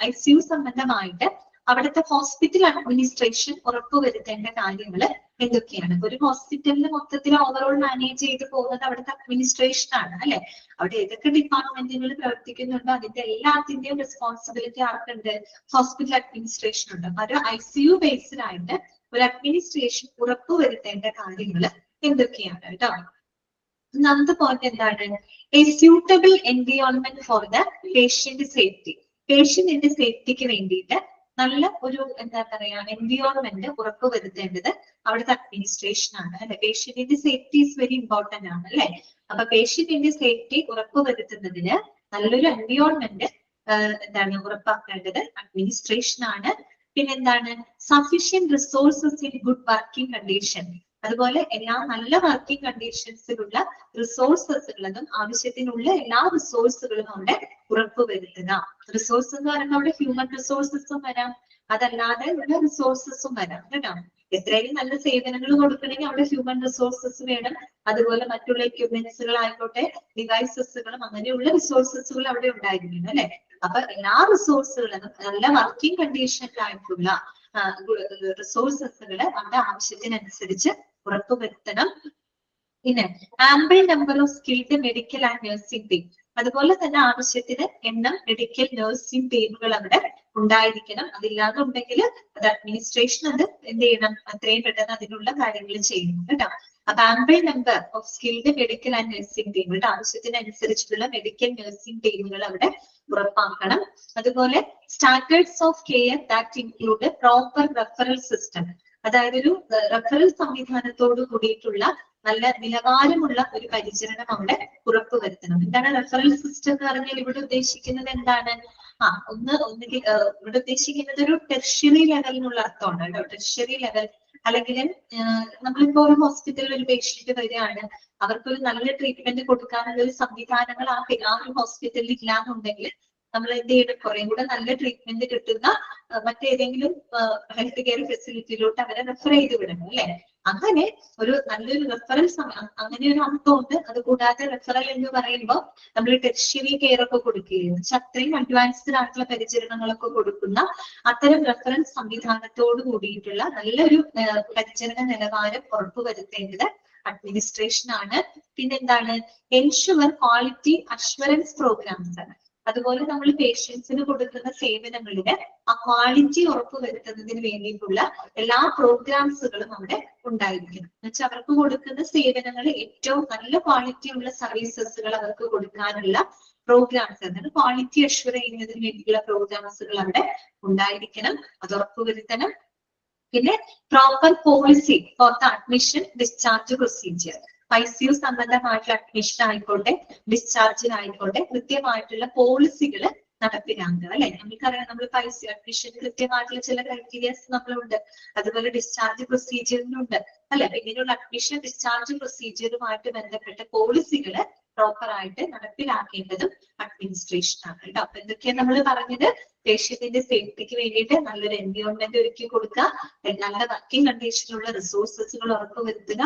ICU സംബന്ധമായിട്ട് അവിടുത്തെ ഹോസ്പിറ്റൽ അഡ്മിനിസ്ട്രേഷൻ ഉറപ്പുവരുത്തേണ്ട കാര്യങ്ങൾ എന്തൊക്കെയാണ്? ഒരു ഹോസ്പിറ്റലിന് മൊത്തത്തിൽ ഓവറോൾ മാനേജ് ചെയ്ത് പോകുന്നത് അവിടുത്തെ അഡ്മിനിസ്ട്രേഷൻ ആണ് അല്ലെ. അവിടെ ഏതൊക്കെ ഡിപ്പാർട്ട്മെന്റുകൾ പ്രവർത്തിക്കുന്നുണ്ടോ അതിന്റെ എല്ലാത്തിന്റെയും റെസ്പോൺസിബിലിറ്റി ആർക്കുണ്ട്? ഹോസ്പിറ്റൽ അഡ്മിനിസ്ട്രേഷൻ ഉണ്ട്. അപ്പൊ ഒരു ICU ബേസ്ഡ് ആയിട്ട് ഒരു അഡ്മിനിസ്ട്രേഷൻ ഉറപ്പുവരുത്തേണ്ട കാര്യങ്ങൾ എന്തൊക്കെയാണ് കേട്ടോ. ഒന്നാമത്തെ പോയിന്റ് എന്താണ്? A suitable environment for the patient safety. പേഷ്യന്റിന്റെ സേഫ്റ്റിക്ക് വേണ്ടിയിട്ട് നല്ല ഒരു എന്താ പറയാ എൻവയോൺമെന്റ് ഉറപ്പുവരുത്തേണ്ടത് അവിടുത്തെ അഡ്മിനിസ്ട്രേഷൻ ആണ് അല്ലെ. പേഷ്യന്റിന്റെ സേഫ്റ്റി ഇസ് വെരി ഇമ്പോർട്ടന്റ് ആണ് അല്ലെ. അപ്പൊ പേഷ്യന്റിന്റെ സേഫ്റ്റി ഉറപ്പുവരുത്തുന്നതിന് നല്ലൊരു എൻവയോൺമെന്റ് എന്താണ് ഉറപ്പാക്കേണ്ടത് അഡ്മിനിസ്ട്രേഷൻ ആണ്. പിന്നെന്താണ്? Sufficient resources in good working condition. അതുപോലെ എല്ലാ നല്ല വർക്കിംഗ് കണ്ടീഷൻസിലുള്ള റിസോഴ്സസുകളതും ആവശ്യത്തിനുള്ള എല്ലാ റിസോഴ്സുകളും അവിടെ ഉറപ്പുവരുത്തുക. റിസോഴ്സ് എന്ന് പറയുമ്പോൾ അവിടെ ഹ്യൂമൻ റിസോഴ്സസും വരാം, അതല്ലാതെ ഉള്ള റിസോഴ്സസും വരാം കേട്ടോ. എത്രയും നല്ല സേവനങ്ങൾ കൊടുക്കണമെങ്കിൽ അവിടെ ഹ്യൂമൻ റിസോഴ്സസ് വേണം. അതുപോലെ മറ്റുള്ള എക്യുപ്മെന്റ്സുകൾ ആയിക്കോട്ടെ, ഡിവൈസസുകളും അങ്ങനെയുള്ള റിസോഴ്സസുകൾ അവിടെ ഉണ്ടായിരിക്കണം അല്ലെ. അപ്പൊ എല്ലാ റിസോഴ്സുകളും നല്ല വർക്കിംഗ് കണ്ടീഷനിലായിട്ടുള്ള റിസോഴ്സസുകൾ അവിടെ ആവശ്യത്തിനനുസരിച്ച് ഉറപ്പുവരുത്തണം. പിന്നെ ample number of skilled medical and nursing team. അതുപോലെ തന്നെ ആവശ്യത്തിന് എണ്ണം മെഡിക്കൽ നഴ്സിംഗ് ടീമുകൾ അവിടെ ഉണ്ടായിരിക്കണം. അതില്ലാതെ ഉണ്ടെങ്കിൽ അത് അഡ്മിനിസ്ട്രേഷൻ അത് എന്ത് ചെയ്യണം? അത്രയും പെട്ടെന്ന് അതിനുള്ള കാര്യങ്ങൾ ചെയ്യണം കേട്ടോ. അപ്പൊ ample number of skilled medical and nursing ടീമുകളുടെ ആവശ്യത്തിനനുസരിച്ചിട്ടുള്ള മെഡിക്കൽ നഴ്സിംഗ് ടീമുകൾ അവിടെ ഉറപ്പാക്കണം. അതുപോലെ standards of care that include proper referral system. അതായത് ഒരു റെഫറൽ സംവിധാനത്തോട് കൂടിയിട്ടുള്ള നല്ല നിലവാരമുള്ള ഒരു പരിചരണം അവിടെ ഉറപ്പുവരുത്തണം. എന്താണ് റെഫറൽ സിസ്റ്റം എന്ന് പറഞ്ഞാൽ ഇവിടെ ഉദ്ദേശിക്കുന്നത് എന്താണ്? ഒന്നുകിൽ ഇവിടെ ഉദ്ദേശിക്കുന്നത് ഒരു ടെർഷ്യറി ലെവലിനുള്ള അർത്ഥമാണ് കേട്ടോ. ടെർഷ്യറി ലെവൽ അല്ലെങ്കിൽ നമ്മളിപ്പോ ഒരു ഹോസ്പിറ്റലിൽ ഒരു പേഷ്യന്റ് വരികയാണ്, അവർക്കൊരു നല്ല ട്രീറ്റ്മെന്റ് കൊടുക്കാനുള്ള ഒരു സംവിധാനങ്ങൾ ആ ഒരു ഹോസ്പിറ്റലിൽ ഇല്ലാന്നുണ്ടെങ്കിൽ നമ്മൾ എന്ത് ചെയ്യണം, കുറേ കൂടെ നല്ല ട്രീറ്റ്മെന്റ് കിട്ടുന്ന മറ്റേതെങ്കിലും ഹെൽത്ത് കെയർ ഫെസിലിറ്റിയിലോട്ട് അവരെ റെഫർ ചെയ്ത് വിടണം അല്ലെ. അങ്ങനെ ഒരു നല്ലൊരു റെഫറൻസ്, അങ്ങനെ ഒരു അർത്ഥമുണ്ട്. അതുകൂടാതെ റെഫറൽ എന്ന് പറയുമ്പോൾ നമ്മൾ ടെർഷ്യറി കെയർ ഒക്കെ കൊടുക്കുകയും അത്രയും അഡ്വാൻസ്ഡ് ആയിട്ടുള്ള പരിചരണങ്ങളൊക്കെ കൊടുക്കുന്ന അത്തരം റെഫറൻസ് സംവിധാനത്തോട് കൂടിയിട്ടുള്ള നല്ലൊരു പരിചരണ നിലവാരം ഉറപ്പുവരുത്തേണ്ടത് അഡ്മിനിസ്ട്രേഷൻ ആണ്. പിന്നെന്താണ്, എൻഷുവർ ക്വാളിറ്റി അഷ്വറൻസ് പ്രോഗ്രാംസ് ആണ്. അതുപോലെ നമ്മൾ പേഷ്യൻസിന് കൊടുക്കുന്ന സേവനങ്ങളില് ആ ക്വാളിറ്റി ഉറപ്പുവരുത്തുന്നതിന് വേണ്ടിയിട്ടുള്ള എല്ലാ പ്രോഗ്രാംസുകളും അവിടെ ഉണ്ടായിരിക്കണം. എന്നുവെച്ചാൽ അവർക്ക് കൊടുക്കുന്ന സേവനങ്ങൾ ഏറ്റവും നല്ല ക്വാളിറ്റി ഉള്ള സർവീസസുകൾ അവർക്ക് കൊടുക്കാനുള്ള പ്രോഗ്രാംസ്, അതായത് ക്വാളിറ്റി അഷ്വർ ചെയ്യുന്നതിന് വേണ്ടിയിട്ടുള്ള പ്രോഗ്രാംസുകൾ അവിടെ ഉണ്ടായിരിക്കണം. അത് ഉറപ്പുവരുത്തണം. പിന്നെ proper policy for the admission discharge procedure. ICU സംബന്ധമായിട്ടുള്ള അഡ്മിഷൻ ആയിക്കോട്ടെ ഡിസ്ചാർജിനായിക്കോട്ടെ കൃത്യമായിട്ടുള്ള പോളിസികൾ നടപ്പിലാക്കുക അല്ലെ. നമുക്കറിയാം, നമ്മൾ ICU അഡ്മിഷൻ കൃത്യമായിട്ടുള്ള ചില ക്രൈറ്റീരിയസ് നമ്മളുണ്ട്, അതുപോലെ ഡിസ്ചാർജ് പ്രൊസീജിയറിനുണ്ട് അല്ലെ. ഇങ്ങനെയുള്ള അഡ്മിഷൻ ഡിസ്ചാർജ് പ്രൊസീജിയറുമായിട്ട് ബന്ധപ്പെട്ട പോളിസികൾ പ്രോപ്പർ ആയിട്ട് നടപ്പിലാക്കേണ്ടതും അഡ്മിനിസ്ട്രേഷൻ ആണ് കേട്ടോ. അപ്പൊ എന്തൊക്കെയാണ് നമ്മൾ പറഞ്ഞത്, പേഷ്യന്റിന്റെ സേഫ്റ്റിക്ക് വേണ്ടിയിട്ട് നല്ലൊരു എൻവയോൺമെന്റ് ഒരുക്കി കൊടുക്കുക, നല്ല വർക്കിംഗ് കണ്ടീഷനിലുള്ള റിസോഴ്സസുകൾ ഉറപ്പുവരുത്തുക,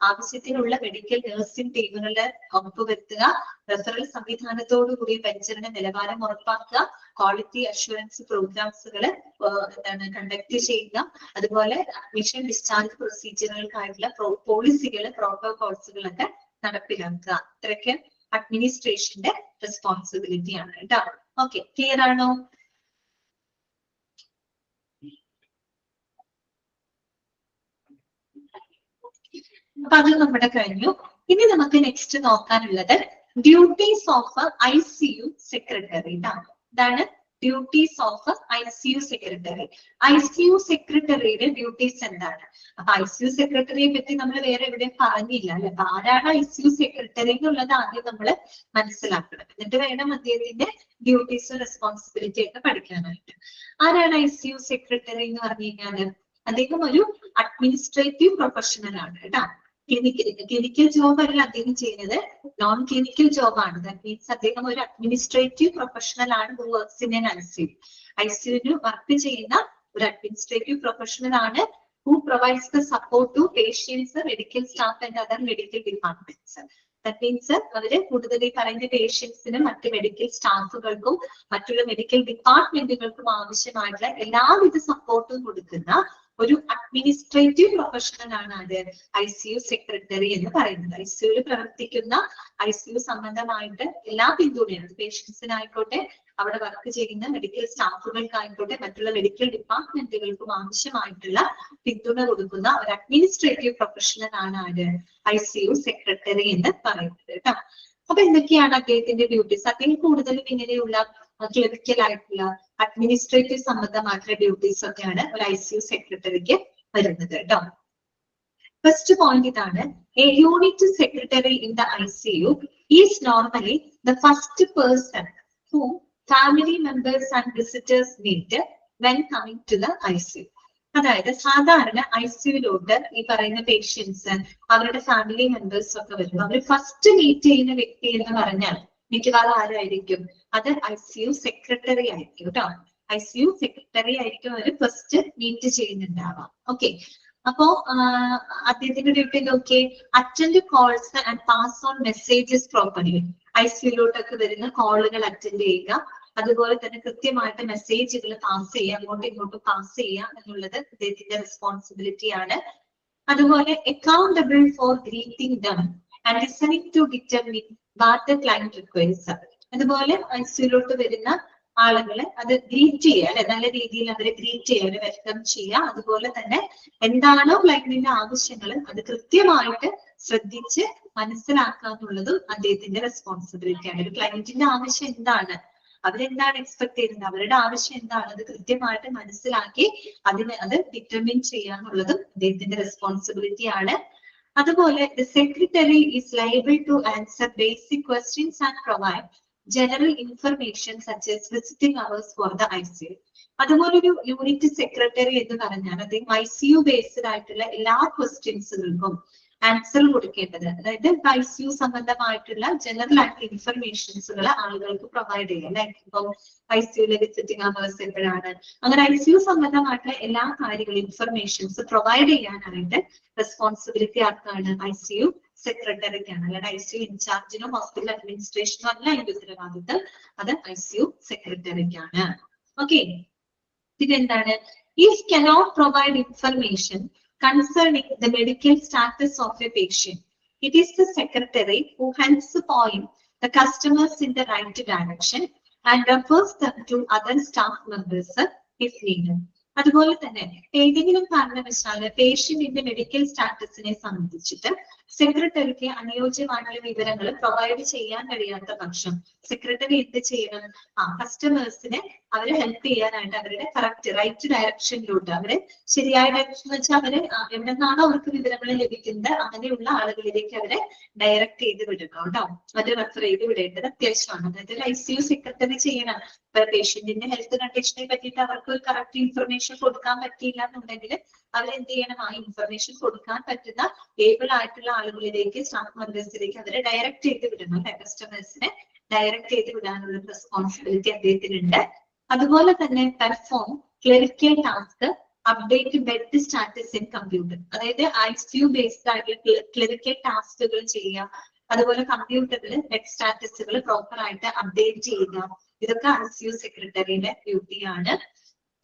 ആവശ്യത്തിനുള്ള മെഡിക്കൽ നഴ്സിംഗ് ടീമുകളുടെ ഉറപ്പുവരുത്തുക, റെഫറൽ സംവിധാനത്തോടു കൂടി പരിചരണ നിലവാരം ഉറപ്പാക്കുക, ക്വാളിറ്റി അഷ്വറൻസ് പ്രോഗ്രാംസുകൾ കണ്ടക്ട് ചെയ്യുക, അതുപോലെ അഡ്മിഷൻ ഡിസ്ചാർജ് പ്രൊസീജിയറുകൾക്കായിട്ടുള്ള പോളിസികൾ പ്രോട്ടോകോൾസുകളൊക്കെ നടപ്പിലാക്കുക. ഇത്രയൊക്കെ അഡ്മിനിസ്ട്രേഷന്റെ റെസ്പോൺസിബിലിറ്റി ആണ് കേട്ടോ. ഓക്കെ, ക്ലിയർ ആണോ? അപ്പൊ അത് നമ്മുടെ കഴിഞ്ഞു. ഇനി നമുക്ക് നെക്സ്റ്റ് നോക്കാനുള്ളത് ഡ്യൂട്ടീസ് ഓഫ് ICU സെക്രട്ടറി. ഇതാണ് duties of ICU secretary. ICU സെക്രട്ടറിയുടെ ഡ്യൂട്ടീസ് എന്താണ്? അപ്പൊ ICU സെക്രട്ടറിയെ പറ്റി നമ്മൾ വേറെ എവിടെയും പറഞ്ഞില്ല അല്ലെ. അപ്പൊ ആരാണ് ICU സെക്രട്ടറി എന്നുള്ളത് ആദ്യം നമ്മൾ മനസ്സിലാക്കണം. എന്നിട്ട് വേണം അദ്ദേഹത്തിന്റെ ഡ്യൂട്ടീസും റെസ്പോൺസിബിലിറ്റി ഒക്കെ പഠിക്കാനായിട്ട്. ആരാണ് ICU സെക്രട്ടറി എന്ന് പറഞ്ഞു കഴിഞ്ഞാല്, അദ്ദേഹം ഒരു അഡ്മിനിസ്ട്രേറ്റീവ് പ്രൊഫഷണൽ ആണ് കേട്ടോ. ക്ലിനിക്കൽ ജോബ് അല്ല അദ്ദേഹം ചെയ്യുന്നത്, നോൺ ക്ലിനിക്കൽ ജോബാണ്. ദാറ്റ് മീൻസ് അദ്ദേഹം ഒരു അഡ്മിനിസ്ട്രേറ്റീവ് പ്രൊഫഷണൽ ആണ് who works in ICU. ICU work ചെയ്യുന്ന ഒരു അഡ്മിനിസ്ട്രേറ്റീവ് പ്രൊഫഷണൽ ആണ് who provides the support to patients, medical staff and other medical departments. That means അവര് കൂടുതൽ ഈ പറയുന്ന പേഷ്യൻസിനും മറ്റ് മെഡിക്കൽ സ്റ്റാഫുകൾക്കും മറ്റുള്ള മെഡിക്കൽ ഡിപ്പാർട്ട്മെന്റുകൾക്കും ആവശ്യമായിട്ടുള്ള എല്ലാവിധ സപ്പോർട്ടും കൊടുക്കുന്ന ഒരു അഡ്മിനിസ്ട്രേറ്റീവ് പ്രൊഫഷണൽ ആണ് അത് ICU സെക്രട്ടറി എന്ന് പറയുന്നത്. ICUവിൽ പ്രവർത്തിക്കുന്ന ICU സംബന്ധമായിട്ട് എല്ലാ പിന്തുണയും, പേഷ്യൻസിനായിക്കോട്ടെ അവിടെ വർക്ക് ചെയ്യുന്ന മെഡിക്കൽ സ്റ്റാഫുകൾക്കായിക്കോട്ടെ മറ്റുള്ള മെഡിക്കൽ ഡിപ്പാർട്ട്മെന്റുകൾക്കും ആവശ്യമായിട്ടുള്ള പിന്തുണ കൊടുക്കുന്ന ഒരു അഡ്മിനിസ്ട്രേറ്റീവ് പ്രൊഫഷണൽ ആണ് ആര് ICU സെക്രട്ടറി എന്ന് പറയുന്നത് കേട്ടോ. അപ്പൊ എന്തൊക്കെയാണ് അദ്ദേഹത്തിന്റെ ഡ്യൂട്ടീസ്? അദ്ദേഹം കൂടുതലും ഇങ്ങനെയുള്ള ക്ലിനിക്കൽ ആയിട്ടുള്ള അഡ്മിനിസ്ട്രേറ്റീവ് സംബന്ധമായിട്ടുള്ള ഡ്യൂട്ടീസ് ഒക്കെയാണ് ഒരു ICU സെക്രട്ടറിക്ക് വരുന്നത് കേട്ടോ. ഫസ്റ്റ് പോയിന്റ് ഇതാണ്, a unit secretary in the ICU is normally the first person who family members and visitors meet when coming to the ICU. അതായത് സാധാരണ ICUവിലോട്ട് ഈ പറയുന്ന പേഷ്യൻസ് അവരുടെ ഫാമിലി മെമ്പേഴ്സ് ഒക്കെ വരുമ്പോൾ അവർ ഫസ്റ്റ് മീറ്റ് ചെയ്യുന്ന വ്യക്തി എന്ന് പറഞ്ഞാൽ മിക്കവാറും ആരായിരിക്കും? അത് ICU സെക്രട്ടറി ആയിരിക്കും കേട്ടോ. ICU സെക്രട്ടറി ആയിരിക്കും അവർ ഫസ്റ്റ് മീറ്റ് ചെയ്യുന്നുണ്ടാവാം. ഓക്കെ, അപ്പോ അദ്ദേഹത്തിന്റെ ഡ്യൂട്ടി നോക്കിയേ, attend calls and pass on messages properly. ICUലോട്ടൊക്കെ വരുന്ന കോളുകൾ അറ്റൻഡ് ചെയ്യുക, അതുപോലെ തന്നെ കൃത്യമായിട്ട് മെസ്സേജുകൾ പാസ് ചെയ്യുക, അങ്ങോട്ടും ഇങ്ങോട്ടും പാസ് ചെയ്യുക എന്നുള്ളത് അദ്ദേഹത്തിന്റെ റെസ്പോൺസിബിലിറ്റി ആണ്. അതുപോലെ accountable for greeting them and listening to determine what the client requires. അതുപോലെ ICUലോട്ട് വരുന്ന ആളുകളെ അത് ഗ്രീറ്റ് ചെയ്യുക അല്ലെ, നല്ല രീതിയിൽ അവരെ ഗ്രീറ്റ് ചെയ്യുക, അവരെ വെൽക്കം ചെയ്യുക. അതുപോലെ തന്നെ എന്താണോ ക്ലയന്റിന്റെ ആവശ്യങ്ങൾ അത് കൃത്യമായിട്ട് ശ്രദ്ധിച്ച് മനസ്സിലാക്കുക എന്നുള്ളതും അദ്ദേഹത്തിന്റെ റെസ്പോൺസിബിലിറ്റിയാണ്. ഒരു ക്ലയന്റിന്റെ ആവശ്യം എന്താണ്, അവരെന്താണ് എക്സ്പെക്ട് ചെയ്യുന്നത്, അവരുടെ ആവശ്യം എന്താണ്, അത് കൃത്യമായിട്ട് മനസ്സിലാക്കി അത് ഡിറ്റർമിൻ ചെയ്യുക എന്നുള്ളതും അദ്ദേഹത്തിന്റെ റെസ്പോൺസിബിലിറ്റി ആണ്. അതുപോലെ the secretary is liable to answer basic questions and provide general information such as visiting hours for the ICU. അതുപോലെ ഒരു യൂണിറ്റ് സെക്രട്ടറി എന്ന് പറഞ്ഞാൽ അദ്ദേഹം ICU ബേസ്ഡ് ആയിട്ടുള്ള എല്ലാ ക്വസ്റ്റ്യൻസുകൾക്കും ആൻസർ കൊടുക്കേണ്ടത്. അതായത് ICU സംബന്ധമായിട്ടുള്ള ജനറൽ ആയിട്ടുള്ള ഇൻഫർമേഷൻസുകൾ ആളുകൾക്ക് പ്രൊവൈഡ് ചെയ്യുക. ലൈക്ക് ഇപ്പം ICUലെ വിസിറ്റിംഗ് അവേഴ്സ് എപ്പോഴാണ്, അങ്ങനെ ICU സംബന്ധമായിട്ടുള്ള എല്ലാ കാര്യങ്ങളും ഇൻഫർമേഷൻസ് പ്രൊവൈഡ് ചെയ്യാനായിട്ട് റെസ്പോൺസിബിലിറ്റി ആർക്കാണ്? ICU സെക്രട്ടറിക്കാണ്. അല്ലാതെ ICU ഇൻചാർജിനോ ഹോസ്പിറ്റൽ അഡ്മിനിസ്ട്രേഷനോ അല്ല അതിന്റെ ഉത്തരവാദിത്തം, അത് ICU സെക്രട്ടറിക്കാണ്. ഓക്കെ, ഇതെന്താണ്? If cannot provide information concerning the medical status of a patient, it is the secretary who helps point the customers in the right direction and refers them to other staff members if needed. അതുപോലെ തന്നെ ഏതെങ്കിലും കാരണവശാല് പേഷ്യന്റിന്റെ മെഡിക്കൽ സ്റ്റാറ്റസിനെ സംബന്ധിച്ചിട്ട് സെക്രട്ടറിക്ക് അനുയോജ്യമായിട്ടുള്ള വിവരങ്ങൾ പ്രൊവൈഡ് ചെയ്യാൻ കഴിയാത്ത പക്ഷം സെക്രട്ടറി എന്ത് ചെയ്യണം? കസ്റ്റമേഴ്സിനെ അവരെ ഹെൽപ്പ് ചെയ്യാനായിട്ട് അവരുടെ കറക്റ്റ് റൈറ്റ് ഡയറക്ഷനിലോട്ട്, അവരെ ശരിയായ ഡയറക്ഷൻ എന്ന് വെച്ചാൽ അവര് എവിടെ നിന്നാണോ അവർക്ക് വിവരങ്ങൾ ലഭിക്കുന്നത് അങ്ങനെയുള്ള ആളുകളിലേക്ക് അവരെ ഡയറക്ട് ചെയ്ത് വിടുക കേട്ടോ, അത് റെഫർ ചെയ്ത് വിടേണ്ടത് അത്യാവശ്യമാണ്. അതായത് ICU സെക്രട്ടറി ചെയ്യണം. പേഷ്യന്റിന്റെ ഹെൽത്ത് കണ്ടീഷനെ പറ്റിയിട്ട് അവർക്ക് ഒരു കറക്റ്റ് ഇൻഫർമേഷൻ കൊടുക്കാൻ പറ്റിയില്ല എന്നുണ്ടെങ്കിൽ അവരെന്ത് ചെയ്യണം? ആ ഇൻഫർമേഷൻ കൊടുക്കാൻ പറ്റുന്ന ഏബിൾ ആയിട്ടുള്ള ആളുകളിലേക്ക്, സ്റ്റാഫ് മെമ്പേഴ്സിലേക്ക് അവരെ ഡയറക്ട് ചെയ്ത് വിടണം. അല്ലെ, കസ്റ്റമേഴ്സിനെ ഡയറക്ട് ചെയ്ത് വിടാനുള്ള റെസ്പോൺസിബിലിറ്റി അദ്ദേഹത്തിനുണ്ട്. അതുപോലെ തന്നെ perform clerical task, update bed status in computer. അതായത് ICU ബേസ്ഡ് ആയിട്ടുള്ള ക്ലറിക്കൽ ടാസ്കുകൾ ചെയ്യുക, അതുപോലെ കമ്പ്യൂട്ടറിൽ ബെഡ് സ്റ്റാറ്റസുകൾ പ്രോപ്പർ ആയിട്ട് അപ്ഡേറ്റ് ചെയ്യുക, ഇതൊക്കെ ICU സെക്രട്ടറിയുടെ ഡ്യൂട്ടിയാണ്.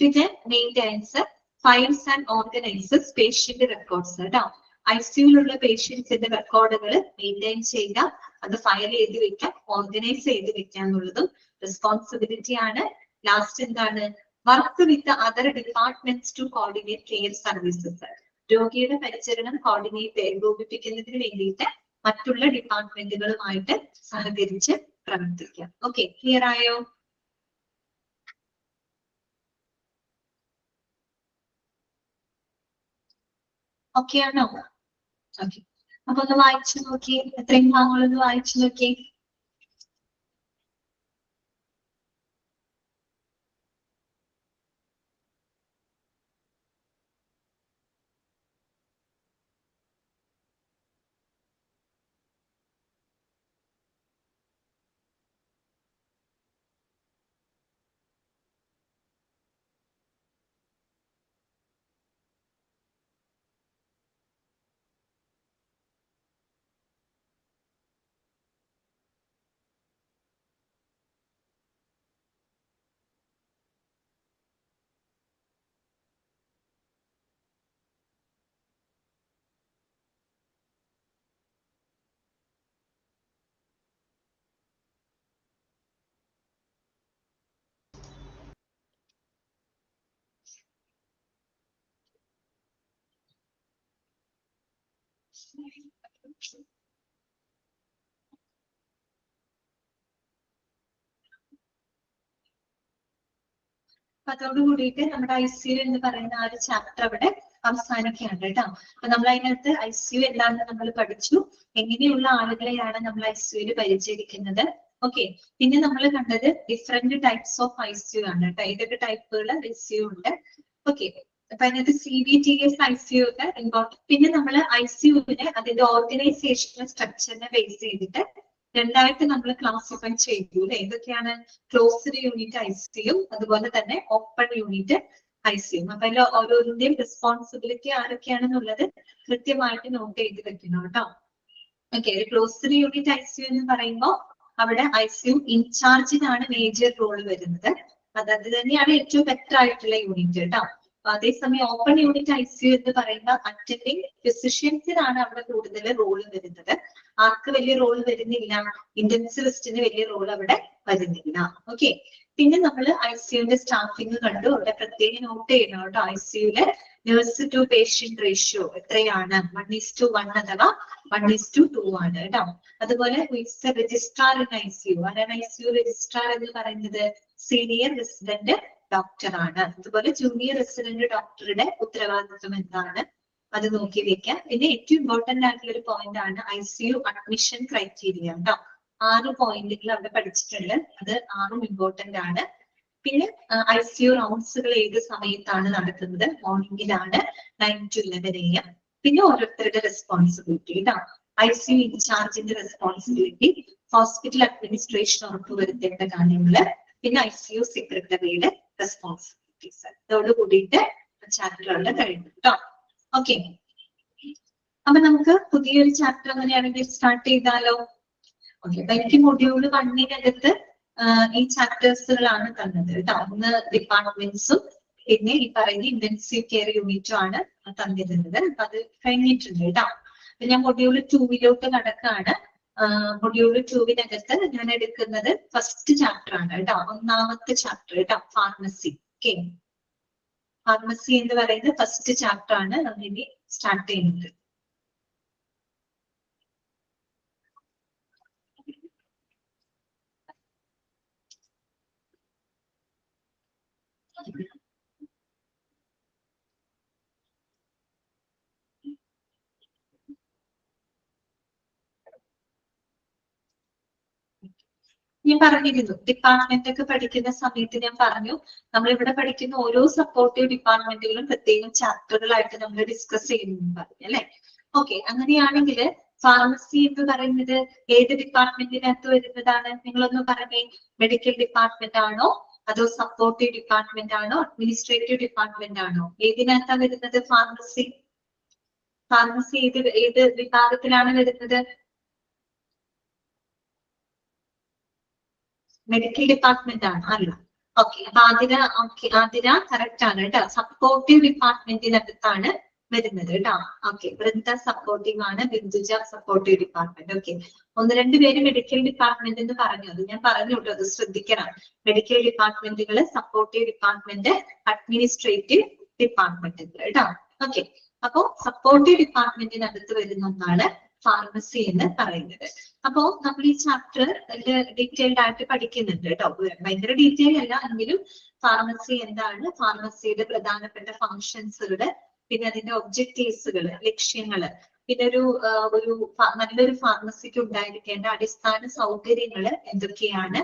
പിന്നെ maintenance, files and organises patient records കേട്ടോ. ICUലുള്ള പേഷ്യൻസിന്റെ റെക്കോർഡുകൾ മെയിൻറ്റെയിൻ ചെയ്യുക, അത് ഫയൽ ചെയ്ത് വെക്കാം, ഓർഗനൈസ് ചെയ്ത് വെക്കുക എന്നുള്ളതും റെസ്പോൺസിബിലിറ്റി ആണ്. ലാസ്റ്റ് എന്താണ്? Work with other departments to coordinate care services. രോഗിയുടെ പരിചരണം കോർഡിനേറ്റ് ഏകോപിപ്പിക്കുന്നതിന് വേണ്ടിയിട്ട് മറ്റുള്ള ഡിപ്പാർട്ട്മെന്റുകളുമായിട്ട് സഹകരിച്ച് പ്രവർത്തിക്കാം. ഓക്കെ, ക്ലിയർ ആയോ? ഓക്കെ ആണോ? ഓക്കെ, അപ്പൊ ഒന്ന് വായിച്ചു നോക്കി, എത്രയും ഭാഗങ്ങളൊന്ന് വായിച്ചു നോക്കി. അപ്പൊ അതോട് കൂടിയിട്ട് നമ്മുടെ ICU എന്ന് പറയുന്ന ആ ഒരു ചാപ്റ്റർ അവിടെ അവസാനിക്കുകയാണ് കേട്ടോ. അപ്പൊ നമ്മൾ അതിനകത്ത് ICU എന്താണെന്ന് നമ്മൾ പഠിച്ചു, എങ്ങനെയുള്ള ആളുകളെയാണ് നമ്മൾ ICUയിൽ പരിചരിക്കുന്നത്. ഓക്കെ, പിന്നെ നമ്മൾ കണ്ടത് ഡിഫറെന്റ് ടൈപ്സ് ഓഫ് ICU ആണ് കേട്ടോ. ഏതൊക്കെ ടൈപ്പുകൾ ICU ഉണ്ട്. ഓക്കെ, അപ്പൊ അതിനകത്ത് CBTS ICU ഒക്കെ ഇമ്പോർട്ടൻറ്റ്. പിന്നെ നമ്മൾ ICUവിനെ അതിന്റെ ഓർഗനൈസേഷണൽ സ്ട്രക്ചറിനെ ബേസ് ചെയ്തിട്ട് രണ്ടായിട്ട് നമ്മൾ ക്ലാസിഫൈ ചെയ്തു അല്ലെ. ഏതൊക്കെയാണ്? ക്ലോസ്ഡ് യൂണിറ്റ് ICU, അതുപോലെ തന്നെ ഓപ്പൺ യൂണിറ്റ് ICU. അപ്പൊ അതിൽ ഓരോന്നിന്റെയും റെസ്പോൺസിബിലിറ്റി ആരൊക്കെയാണെന്നുള്ളത് കൃത്യമായിട്ട് നോട്ട് ചെയ്ത് വെക്കണം കേട്ടോ. ഓക്കെ, ക്ലോസ്ഡ് യൂണിറ്റ് ICU എന്ന് പറയുമ്പോൾ അവിടെ ICU ഇൻചാർജിനാണ് മേജർ റോൾ വരുന്നത്. അത് തന്നെയാണ് ഏറ്റവും ബെറ്റർ ആയിട്ടുള്ള യൂണിറ്റ് കേട്ടോ. അതേസമയം ഓപ്പൺ യൂണിറ്റ് ICU എന്ന് പറയുമ്പോൾ അറ്റൻഡിങ് ഫിസിഷ്യൻസിനാണ് അവിടെ കൂടുതൽ റോള് വരുന്നത്. ആർക്ക് വലിയ റോൾ വരുന്നില്ല? ഇന്റൻസിവിസ്റ്റിന് വലിയ റോൾ അവിടെ വരുന്നില്ല. ഓക്കെ, പിന്നെ നമ്മൾ ICUവിന്റെ സ്റ്റാഫിംഗ് കണ്ടു. അവിടെ പ്രത്യേകം നോട്ട് ചെയ്യണം കേട്ടോ. ICUവിലെ nurse to patient ratio എത്രയാണ്? 1:1 അഥവാ 1:2 ആണ് കേട്ടോ. അതുപോലെ രജിസ്ട്രാർ ഇൻ ICU. ആരാണ് ICU രജിസ്ട്രാർ എന്ന് പറയുന്നത്? സീനിയർ റെസിഡന്റ് ഡോക്ടർ ആണ്. അതുപോലെ ജൂനിയർ റെസിഡന്റ് ഡോക്ടറുടെ ഉത്തരവാദിത്വം എന്താണ് അത് നോക്കി വെക്കാം. പിന്നെ ഏറ്റവും ഇമ്പോർട്ടന്റ് ആയിട്ടുള്ള ഒരു പോയിന്റ് ആണ് ICU അഡ്മിഷൻ ക്രൈറ്റീരിയ കേട്ടോ. 6 പോയിന്റുകൾ അവിടെ പഠിച്ചിട്ടുണ്ട്. അത് 6ഉം ഇമ്പോർട്ടന്റ് ആണ്. പിന്നെ ICU റൗണ്ട്സുകൾ ഏത് സമയത്താണ് നടക്കുന്നത്? മോർണിംഗിലാണ് 9 to 11 AM. പിന്നെ ഓരോരുത്തരുടെ റെസ്പോൺസിബിലിറ്റി കേട്ടോ. ICU ഇൻചാർജിന്റെ റെസ്പോൺസിബിലിറ്റി, ഹോസ്പിറ്റൽ അഡ്മിനിസ്ട്രേഷൻ ഉറപ്പുവരുത്തേണ്ട കാര്യങ്ങള്, പിന്നെ ICU സെക്രട്ടറിയുടെ റെസ്പോൺസിബിലിറ്റീസ്. ഇതോട് കൂടിയിട്ട് ചാപ്റ്ററുകളുടെ കഴിഞ്ഞു കേട്ടോ. ഓക്കെ, അപ്പൊ നമുക്ക് പുതിയൊരു ചാപ്റ്റർ അങ്ങനെയാണെങ്കിൽ സ്റ്റാർട്ട് ചെയ്താലോ? ഓക്കെ, അപ്പൊ എനിക്ക് മൊഡ്യൂള് 1-നകത്ത് ഈ ചാപ്റ്റേഴ്സുകളാണ് തന്നത് കേട്ടോ. ഒന്ന് ഡിപ്പാർട്ട്മെന്റ്സും പിന്നെ ഈ പറയുന്ന ഇന്റൻസീവ് കെയർ യൂണിറ്റും ആണ് തന്നിരുന്നത്. അപ്പൊ അത് കഴിഞ്ഞിട്ടുണ്ട് കേട്ടോ. അപ്പൊ ഞാൻ മൊഡ്യൂള് 2-ലോട്ട് കടക്കാണ്. മൊഡ്യൂള് 2-നകത്ത് ഞാൻ എടുക്കുന്നത് ഫസ്റ്റ് ചാപ്റ്റർ ആണ് കേട്ടോ. ഒന്നാമത്തെ ചാപ്റ്റർ കേട്ടോ, ഫാർമസി. ഓക്കെ, ഫാർമസി എന്ന് പറയുന്നത് ഫസ്റ്റ് ചാപ്റ്റർ ആണ് നമ്മൾ ഇനി സ്റ്റാർട്ട് ചെയ്യുന്നത്. ഞാൻ പറഞ്ഞിരുന്നു ഡിപ്പാർട്ട്മെന്റ് ഒക്കെ പഠിക്കുന്ന സമയത്ത് ഞാൻ പറഞ്ഞു നമ്മളിവിടെ പഠിക്കുന്ന ഓരോ സപ്പോർട്ടീവ് ഡിപ്പാർട്ട്മെന്റുകളും പ്രത്യേകം ചാപ്റ്ററുകളായിട്ട് നമ്മൾ ഡിസ്കസ് ചെയ്യുന്നു പറഞ്ഞു അല്ലെ. ഓക്കെ, അങ്ങനെയാണെങ്കിൽ ഫാർമസി എന്ന് പറയുന്നത് ഏത് ഡിപ്പാർട്ട്മെന്റിനകത്ത് വരുന്നതാണ്? നിങ്ങളൊന്ന് പറഞ്ഞേ. മെഡിക്കൽ ഡിപ്പാർട്ട്മെന്റ് ആണോ, അതോ സപ്പോർട്ടീവ് ഡിപ്പാർട്ട്മെന്റ് ആണോ, അഡ്മിനിസ്ട്രേറ്റീവ് ഡിപ്പാർട്ട്മെന്റ് ആണോ? ഏതിനകത്താണ് വരുന്നത് ഫാർമസി? ഫാർമസി ഏത് വിഭാഗത്തിലാണ് വരുന്നത്? മെഡിക്കൽ ഡിപ്പാർട്ട്മെന്റ് ആണ് അല്ല. ഓക്കെ, അപ്പൊ ആതിര കറക്റ്റ് ആണ് കേട്ടോ. സപ്പോർട്ടീവ് ഡിപ്പാർട്ട്മെന്റിനകത്താണ് വരുന്നത് കേട്ടോ. ഓക്കെ, വൃന്ദ സപ്പോർട്ടീവ് ആണ്, ബിന്ദുജ സപ്പോർട്ടീവ് ഡിപ്പാർട്ട്മെന്റ്. ഓക്കെ, 1-2 പേര് മെഡിക്കൽ ഡിപ്പാർട്ട്മെന്റ് എന്ന് പറഞ്ഞു. അത് ഞാൻ പറഞ്ഞു കേട്ടോ, അത് ശ്രദ്ധിക്കണം. മെഡിക്കൽ ഡിപ്പാർട്ട്മെന്റുകള്, സപ്പോർട്ടീവ് ഡിപ്പാർട്ട്മെന്റ്, അഡ്മിനിസ്ട്രേറ്റീവ് ഡിപ്പാർട്ട്മെന്റുകൾ കേട്ടോ. ഓക്കെ, അപ്പോ സപ്പോർട്ടീവ് ഡിപ്പാർട്ട്മെന്റിനകത്ത് വരുന്ന ഒന്നാണ് ഫാർമസി എന്ന് പറയുന്നത്. അപ്പോ നമ്മൾ ഈ ചാപ്റ്റർ ഡീറ്റെയിൽഡ് ആയിട്ട് പഠിക്കുന്നുണ്ട് കേട്ടോ. ഭയങ്കര ഡീറ്റെയിൽ അല്ല എങ്കിലും ഫാർമസി എന്താണ്, ഫാർമസിയുടെ പ്രധാനപ്പെട്ട ഫങ്ഷൻസുകള്, പിന്നെ അതിന്റെ ഒബ്ജക്റ്റീവ്സുകള്, ലക്ഷ്യങ്ങള്, പിന്നെ ഒരു നല്ലൊരു ഫാർമസിക്ക് ഉണ്ടായിരിക്കേണ്ട അടിസ്ഥാന സൗകര്യങ്ങള് എന്തൊക്കെയാണ്,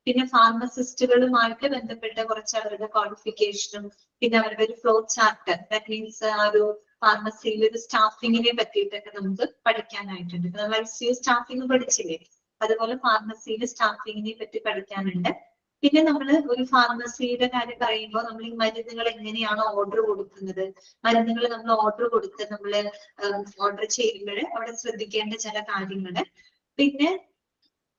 പിന്നെ ഫാർമസിസ്റ്റുകളുമായിട്ട് ബന്ധപ്പെട്ട കുറച്ച് അവരുടെ ക്വാളിഫിക്കേഷനും, പിന്നെ അവരുടെ ഒരു ഫ്ലോ ചാർട്ട്, ദാറ്റ് മീൻസ് ആ ഒരു ഫാർമസിയിൽ ഒരു സ്റ്റാഫിങ്ങിനെ പറ്റിയിട്ടൊക്കെ നമുക്ക് പഠിക്കാനായിട്ടുണ്ട്. നമ്മൾ ICU സ്റ്റാഫിങ് പഠിച്ചില്ലേ, അതുപോലെ ഫാർമസിയിലെ സ്റ്റാഫിങ്ങിനെ പറ്റി പഠിക്കാനുണ്ട്. പിന്നെ നമ്മൾ ഒരു ഫാർമസിയുടെ കാര്യം പറയുമ്പോൾ നമ്മൾ ഈ മരുന്നുകൾ എങ്ങനെയാണ് ഓർഡർ കൊടുക്കുന്നത്, മരുന്നുകൾ നമ്മൾ ഓർഡർ കൊടുത്ത് നമ്മൾ ഓർഡർ ചെയ്യുമ്പോൾ അവിടെ ശ്രദ്ധിക്കേണ്ട ചില കാര്യങ്ങള്. പിന്നെ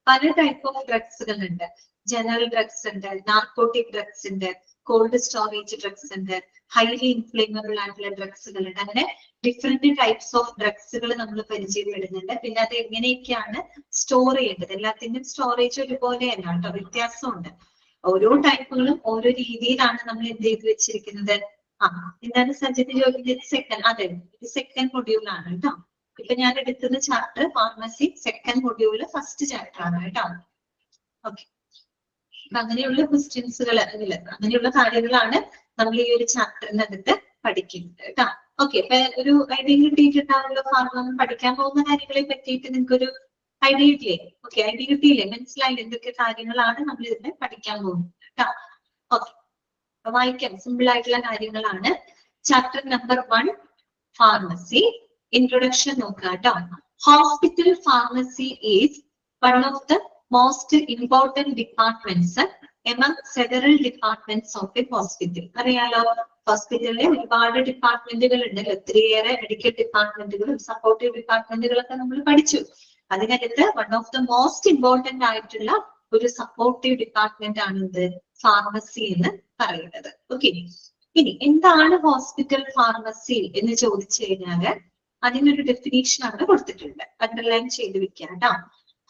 പല ടൈപ്പ് ഓഫ് ഡ്രഗ്സുകൾ ഉണ്ട്. ജനറൽ ഡ്രഗ്സ് ഉണ്ട്, നാർക്കോട്ടിക് ഡ്രഗ്സ് ഉണ്ട്, കോൾഡ് സ്റ്റോറേജ് ഡ്രഗ്സ് ഉണ്ട്, ഹൈലി ഇൻഫ്ലേമബിൾ ആയിട്ടുള്ള ഡ്രഗ്സുകൾ ഉണ്ട്. അങ്ങനെ ഡിഫറെന്റ് ടൈപ്സ് ഓഫ് ഡ്രഗ്സുകൾ നമ്മൾ പരിചയപ്പെടുന്നുണ്ട്. പിന്നെ അത് എങ്ങനെയൊക്കെയാണ് സ്റ്റോർ ചെയ്യേണ്ടത്, എല്ലാത്തിന്റെയും സ്റ്റോറേജ് ഒരുപോലെയല്ല കേട്ടോ, വ്യത്യാസമുണ്ട്. ഓരോ ടൈപ്പുകളും ഓരോ രീതിയിലാണ് നമ്മൾ എന്ത് ചെയ്ത് വെച്ചിരിക്കുന്നത്. എന്താണ് സജ്ജത്തിന് ചോദിക്കുന്നത്? സെക്കൻഡ്, അതെ, ഇത് സെക്കൻഡ് മൊഡ്യൂൾ ആണ് കേട്ടോ. ഇപ്പൊ ഞാൻ എടുക്കുന്ന chapter pharmacy second module first chapter ആണ് കേട്ടോ. ഓക്കെ, അങ്ങനെയുള്ള ക്വസ്റ്റ്യൻസുകൾ അങ്ങനെയുള്ള കാര്യങ്ങളാണ് നമ്മൾ ഈ ഒരു ചാപ്റ്ററിനകത്ത് പഠിക്കുന്നത് കേട്ടോ. ഓക്കെ, അപ്പൊ ഒരു ഐഡിയ കിട്ടിയിട്ടുണ്ടാവുമല്ലോ. ഫാർമ പഠിക്കാൻ പോകുന്ന കാര്യങ്ങളെ പറ്റിയിട്ട് നിങ്ങൾക്ക് ഒരു ഐഡിയ കിട്ടിയില്ലേ? ഓക്കെ, ഐഡിയ കിട്ടിയില്ലേ? മനസ്സിലായില്ലേ എന്തൊക്കെ കാര്യങ്ങളാണ് നമ്മൾ ഇതിനെ പഠിക്കാൻ പോകുന്നത് കേട്ടോ. ഓക്കെ, വായിക്കാം. സിമ്പിൾ ആയിട്ടുള്ള കാര്യങ്ങളാണ്. Chapter number 1 pharmacy. ഇൻട്രൊഡക്ഷൻ നോക്കുക കേട്ടോ. Hospital pharmacy is one of the most important departments among several departments of a hospital. അറിയാലോ, ഹോസ്പിറ്റലിലെ ഒരുപാട് ഡിപ്പാർട്ട്മെന്റുകൾ ഉണ്ട്. ഒത്തിരിയേറെ മെഡിക്കൽ ഡിപ്പാർട്ട്മെന്റുകളും സപ്പോർട്ടീവ് ഡിപ്പാർട്ട്മെന്റുകളൊക്കെ നമ്മൾ പഠിച്ചു. അതിനകത്ത് one of the most important ആയിട്ടുള്ള ഒരു സപ്പോർട്ടീവ് ഡിപ്പാർട്ട്മെന്റ് ആണ് ഇത് ഫാർമസി എന്ന് പറയുന്നത്. ഓക്കെ, ഇനി എന്താണ് ഹോസ്പിറ്റൽ ഫാർമസി എന്ന് ചോദിച്ചു കഴിഞ്ഞാല് അതിനൊരു ഡെഫിനേഷൻ അവിടെ കൊടുത്തിട്ടുണ്ട്, അണ്ടർലൈൻ ചെയ്ത് വെക്കാം കേട്ടോ.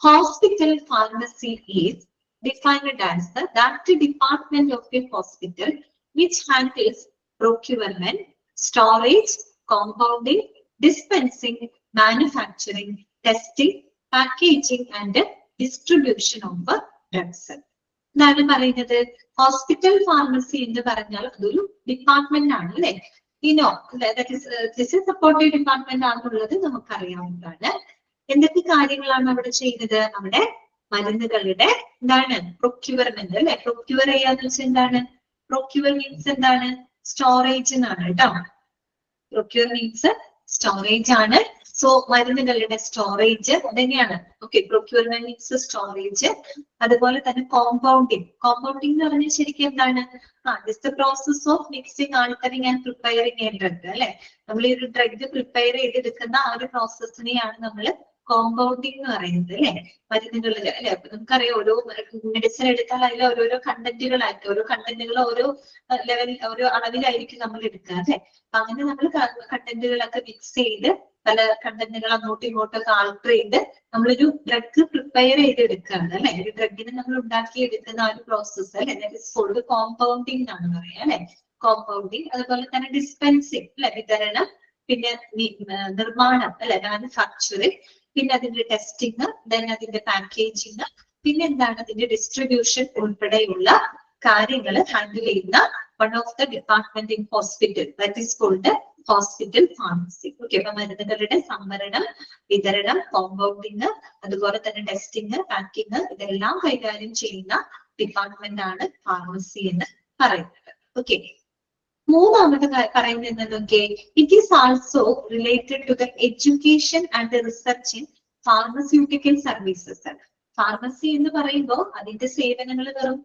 Hospital pharmacy is defined as that department of a hospital which handles procurement, storage, compounding, dispensing, manufacturing, testing, packaging and distribution of drugs. എന്താണ് പറയുന്നത്? ഹോസ്പിറ്റൽ ഫാർമസി എന്ന് പറഞ്ഞാൽ അതൊരു ഡിപ്പാർട്ട്മെന്റ് ആണ് അല്ലെ. ഇനോ ദിസ് സപ്പോർട്ടീവ് ഡിപ്പാർട്ട്മെന്റ് ആണെന്നുള്ളത് നമുക്കറിയാവുന്നതാണ്. എന്തൊക്കെ കാര്യങ്ങളാണ് അവിടെ ചെയ്യുന്നത്? അവിടെ മരുന്നുകളുടെ എന്താണ് പ്രൊക്യൂർമെന്റ് അല്ലെ. പ്രൊക്യൂർ ചെയ്യാന്ന് വെച്ചാൽ എന്താണ്? പ്രൊക്യൂർ മീൻസ് എന്താണ്? സ്റ്റോറേജ് എന്നാണ് കേട്ടോ. പ്രൊക്യൂർ മീൻസ് സ്റ്റോറേജ് ആണ്. സോ മരുന്നുകളുടെ സ്റ്റോറേജ് തന്നെയാണ്. Okay, procurement means storage. അതുപോലെ തന്നെ കോമ്പൗണ്ടിങ്. കോമ്പൗണ്ടിങ് എന്ന് പറഞ്ഞാൽ ശരിക്കും എന്താണ്? This the process of mixing, altering and preparing A drug അല്ലെ. നമ്മൾ ഈ ഒരു ഡ്രഗ് പ്രിപ്പയർ ചെയ്തെടുക്കുന്ന ആ ഒരു പ്രോസസ്സിനെയാണ് നമ്മൾ കോമ്പൗണ്ടിങ് എന്ന് പറയുന്നത് അല്ലെ. മരുന്നുകളിൽ അല്ലെ, അപ്പൊ നമുക്കറിയാം ഓരോ മെഡിസിൻ എടുത്താൽ അതിൽ ഓരോരോ കണ്ടന്റുകളായിട്ട് ഓരോ കണ്ടന്റുകൾ ഓരോ ലെവലിൽ ഓരോ അളവിലായിരിക്കും നമ്മൾ എടുക്കുക അല്ലെ. അപ്പൊ അങ്ങനെ നമ്മൾ കണ്ടന്റുകളൊക്കെ മിക്സ് ചെയ്ത് പല കണ്ടന്റുകൾ അങ്ങോട്ടും ഇങ്ങോട്ടും ഒക്കെ ആൾട്ടർ ചെയ്ത് നമ്മളൊരു ഡ്രഗ് പ്രിപ്പയർ ചെയ്തെടുക്കുകയാണ് അല്ലെ. ഒരു ഡ്രഗിനെ നമ്മൾ ഉണ്ടാക്കിയെടുക്കുന്ന ആ ഒരു പ്രോസസ്സ് അല്ലെ, കോമ്പൗണ്ടിങ് എന്നാണ് പറയാ അല്ലെ. കോമ്പൗണ്ടിങ്. അതുപോലെ തന്നെ ഡിസ്പെൻസിങ് അല്ലെ, വിതരണം. പിന്നെ നിർമ്മാണം അല്ലെ, മാനുഫാക്ചറിങ്. പിന്നെ അതിന്റെ ടെസ്റ്റിങ്, ദെൻ അതിന്റെ പാക്കേജിങ്, പിന്നെ എന്താണ് അതിന്റെ ഡിസ്ട്രിബ്യൂഷൻ ഉൾപ്പെടെയുള്ള കാര്യങ്ങൾ ഹാൻഡിൽ ചെയ്യുന്ന one of the department in hospital, that is called hospital pharmacy. Okay, അപ്പൊ മരുന്നുകളുടെ സംഭരണം, വിതരണം, കോമ്പൗണ്ടിങ്, അതുപോലെ തന്നെ ടെസ്റ്റിങ്, പാക്കിങ്, ഇതെല്ലാം കൈകാര്യം ചെയ്യുന്ന ഡിപ്പാർട്ട്മെന്റ് ആണ് ഫാർമസി എന്ന് പറയുന്നത്. ഓക്കെ, മൂന്നാമത് പറയുന്നത് എന്തൊക്കെ? It is also related to the education and research in pharmaceutical services. Pharmacy എന്ന് പറയുമ്പോൾ അതിന്റെ സേവനങ്ങൾ വെറും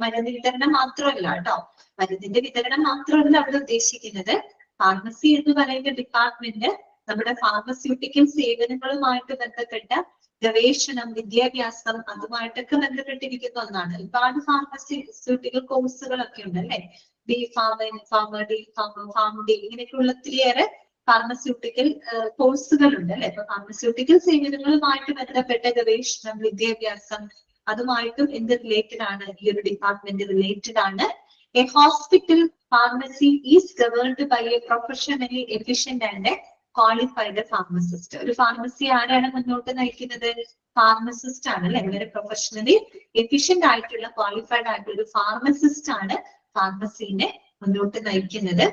മരുന്ന് വിതരണം മാത്രമല്ല കേട്ടോ. മരുന്നിന്റെ വിതരണം മാത്രമല്ല അവിടെ ഉദ്ദേശിക്കുന്നത്. ഫാർമസി എന്ന് പറയുന്ന ഡിപ്പാർട്ട്മെന്റ് നമ്മുടെ ഫാർമസ്യൂട്ടിക്കൽ സേവനങ്ങളുമായിട്ട് ബന്ധപ്പെട്ട ഗവേഷണം, വിദ്യാഭ്യാസം, അതുമായിട്ടൊക്കെ ബന്ധപ്പെട്ടിരിക്കുന്ന ഒന്നാണ്. ഒരുപാട് ഫാർമസ്യൂട്ടിക്കൽ കോഴ്സുകളൊക്കെ ഉണ്ട് അല്ലെ. B pharma, pharma D, pharma D, ഇങ്ങനെയൊക്കെയുള്ള ഒത്തിരിയേറെ ഫാർമസ്യൂട്ടിക്കൽ കോഴ്സുകളുണ്ട് അല്ലെ. അപ്പൊ ഫാർമസ്യൂട്ടിക്കൽ സേവനങ്ങളുമായിട്ട് ബന്ധപ്പെട്ട ഗവേഷണം, വിദ്യാഭ്യാസം, അതുമായിട്ടും എന്ത് റിലേറ്റഡ് ആണ്? ഈ ഒരു ഡിപ്പാർട്ട്മെന്റ് റിലേറ്റഡ് ആണ്. A hospital pharmacy is governed by a professionally efficient and qualified pharmacist. ഒരു ഫാർമസി ആരാണ് മുന്നോട്ട് നയിക്കുന്നത്? ഫാർമസിസ്റ്റ് ആണ് അല്ലെ. വളരെ പ്രൊഫഷണലി എഫിഷ്യന്റ് ആയിട്ടുള്ള ക്വാളിഫൈഡ് ആയിട്ടുള്ള ഒരു ഫാർമസിസ്റ്റ് ആണ് ഫാർമസിനെ മുന്നോട്ട് നയിക്കുന്നത്.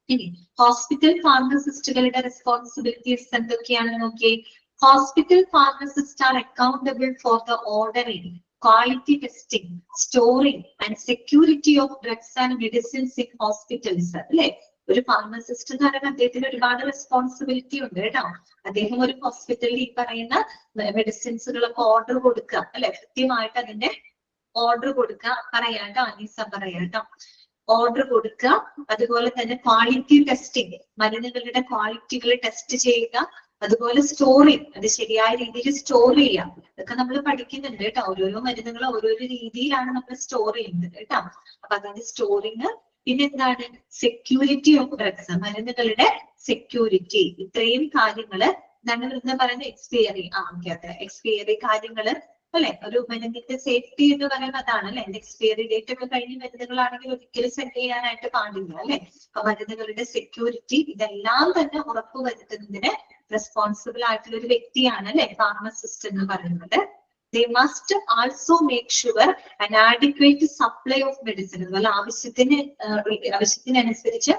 ഇനി ഹോസ്പിറ്റൽ ഫാർമസിസ്റ്റുകളുടെ റെസ്പോൺസിബിലിറ്റീസ് എന്തൊക്കെയാണെന്ന് നോക്കിയേ. Hospital pharmacists are accountable for the ordering, quality testing, storing and security of drugs and medicines in hospitals. അല്ലെ, ഒരു ഫാർമസിസ്റ്റ് എന്ന് പറയുന്ന അദ്ദേഹത്തിന് ഒരുപാട് റെസ്പോൺസിബിലിറ്റി ഉണ്ട് കേട്ടോ. അദ്ദേഹം ഒരു ഹോസ്പിറ്റലിൽ ഈ പറയുന്ന മെഡിസിൻസുകളൊക്കെ ഓർഡർ കൊടുക്കുക അല്ലെ, കൃത്യമായിട്ട് അതിന്റെ ഓർഡർ കൊടുക്കുക. പറയാട്ടോ അനീസ, പറയാട്ടോ. ഓർഡർ കൊടുക്കുക. അതുപോലെ തന്നെ ക്വാളിറ്റി ടെസ്റ്റിംഗ്, മരുന്നുകളുടെ ക്വാളിറ്റികൾ ടെസ്റ്റ് ചെയ്യുക. അതുപോലെ സ്റ്റോറിങ്, അത് ശരിയായ രീതിയിൽ സ്റ്റോർ ചെയ്യാം. ഇതൊക്കെ നമ്മൾ പഠിക്കുന്നുണ്ട് കേട്ടോ. ഓരോരോ മരുന്നുകൾ ഓരോരോ രീതിയിലാണ് നമ്മൾ സ്റ്റോർ ചെയ്യുന്നത് കേട്ടോ. അപ്പൊ അതിന്റെ സ്റ്റോറിങ്. പിന്നെ എന്താണ്? സെക്യൂരിറ്റി ഓഫ് ഡ്രഗ്സ്, മരുന്നുകളുടെ സെക്യൂരിറ്റി. ഇത്രയും കാര്യങ്ങള് എന്താണ് എന്താ പറയുന്നത്? എക്സ്പയറി. എക്സ്പയറി കാര്യങ്ങള് അല്ലെ. ഒരു മരുന്നിന്റെ സേഫ്റ്റി എന്ന് പറയുന്നത് അതാണ് അല്ലെ. എക്സ്പയറി ഡേറ്റ് ഒക്കെ കഴിഞ്ഞ മരുന്നുകളാണെങ്കിൽ ഒരിക്കലും സെൻഡ് ചെയ്യാനായിട്ട് പാടില്ല അല്ലെ. അപ്പൊ മരുന്നുകളുടെ സെക്യൂരിറ്റി, ഇതെല്ലാം തന്നെ ഉറപ്പുവരുത്തുന്നതിന് റെസ്പോൺസിബിൾ ആയിട്ടുള്ള ഒരു വ്യക്തിയാണ് അല്ലെ ഫാർമസിസ്റ്റ് എന്ന് പറയുന്നത്. They must also make sure an adequate supply of medicine. അതുപോലെ ആവശ്യത്തിനനുസരിച്ച്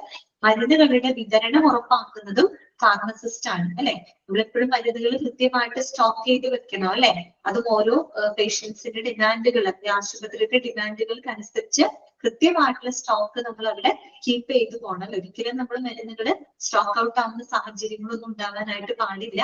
മരുന്നുകളുടെ വിതരണം ഉറപ്പാക്കുന്നതും ഫാർമസിസ്റ്റ് ആണ് അല്ലെ. നമ്മളെപ്പോഴും മരുന്നുകൾ കൃത്യമായിട്ട് സ്റ്റോക്ക് ചെയ്ത് വെക്കണം അല്ലെ. അതും ഓരോ പേഷ്യൻസിന്റെ ഡിമാൻഡുകൾ, ആശുപത്രിയുടെ ഡിമാൻഡുകൾക്ക് അനുസരിച്ച് കൃത്യമായിട്ടുള്ള സ്റ്റോക്ക് നമ്മൾ അവിടെ കീപ്പ് ചെയ്ത് പോകണം. ഒരിക്കലും നമ്മൾ മരുന്നുകൾ സ്റ്റോക്ക് ഔട്ട് ആവുന്ന സാഹചര്യങ്ങളൊന്നും ഉണ്ടാവാനായിട്ട് പാടില്ല.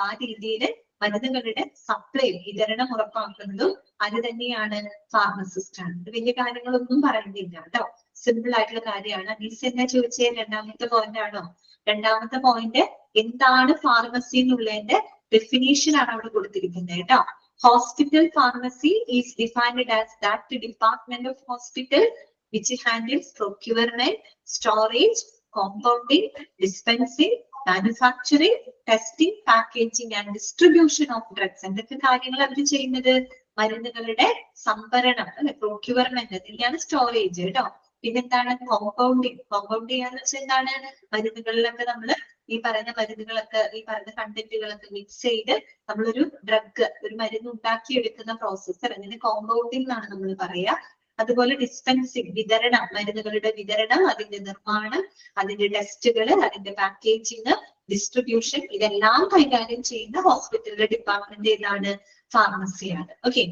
ആ രീതിയിൽ മരുന്നുകളുടെ സപ്ലൈ, വിതരണം ഉറപ്പാക്കുന്നതും അത് തന്നെയാണ് ഫാർമസിസ്റ്റ് ആണ്. വലിയ കാര്യങ്ങളൊന്നും പറയുന്നില്ല കേട്ടോ. സിമ്പിൾ ആയിട്ടുള്ള കാര്യമാണ്. അനീസ് എന്താ ചോദിച്ചേ? രണ്ടാമത്തെ പോയിന്റ് ആണോ? രണ്ടാമത്തെ പോയിന്റ് എന്താണ് ഫാർമസി എന്നുള്ളതിന്റെ ഡെഫിനേഷൻ ആണ് അവിടെ കൊടുത്തിരിക്കുന്നത് കേട്ടോ. Hospital pharmacy is defined as that department of hospital which handles procurement, storage, compounding, dispensing, manufacturing, testing, packaging and distribution of drugs. എന്തൊക്കെ കാര്യങ്ങൾ അവർ ചെയ്യുന്നത്? മരുന്നുകളുടെ സംഭരണം അല്ലെ, പ്രൊക്യൂർമെന്റ്, അതിന്റെയാണ് സ്റ്റോറേജ് കേട്ടോ. പിന്നെന്താണ്? കോമ്പൗണ്ടിങ്. കോമ്പൗണ്ട് ചെയ്യാന്ന് വെച്ചാൽ എന്താണ്? മരുന്നുകളിലൊക്കെ നമ്മൾ ഈ പറയുന്ന മരുന്നുകളൊക്കെ, ഈ പറയുന്ന കണ്ടന്റുകളൊക്കെ മിക്സ് ചെയ്ത് നമ്മളൊരു ഡ്രഗ്, ഒരു മരുന്ന് ഉണ്ടാക്കിയെടുക്കുന്ന പ്രോസസ്സർ, അതിന് കോമ്പൗണ്ടിങ് എന്നാണ് നമ്മൾ പറയാ. അതുപോലെ ഡിസ്പെൻസിങ്, വിതരണം, മരുന്നുകളുടെ വിതരണം, അതിന്റെ നിർമ്മാണം, അതിന്റെ ടെസ്റ്റുകൾ, അതിന്റെ പാക്കേജിങ്, ഡിസ്ട്രിബ്യൂഷൻ, ഇതെല്ലാം കൈകാര്യം ചെയ്യുന്ന ഹോസ്പിറ്റലിലെ ഡിപ്പാർട്ട്മെന്റ് ഏതാണ്? ഫാർമസിയാണ്. ഓക്കെ,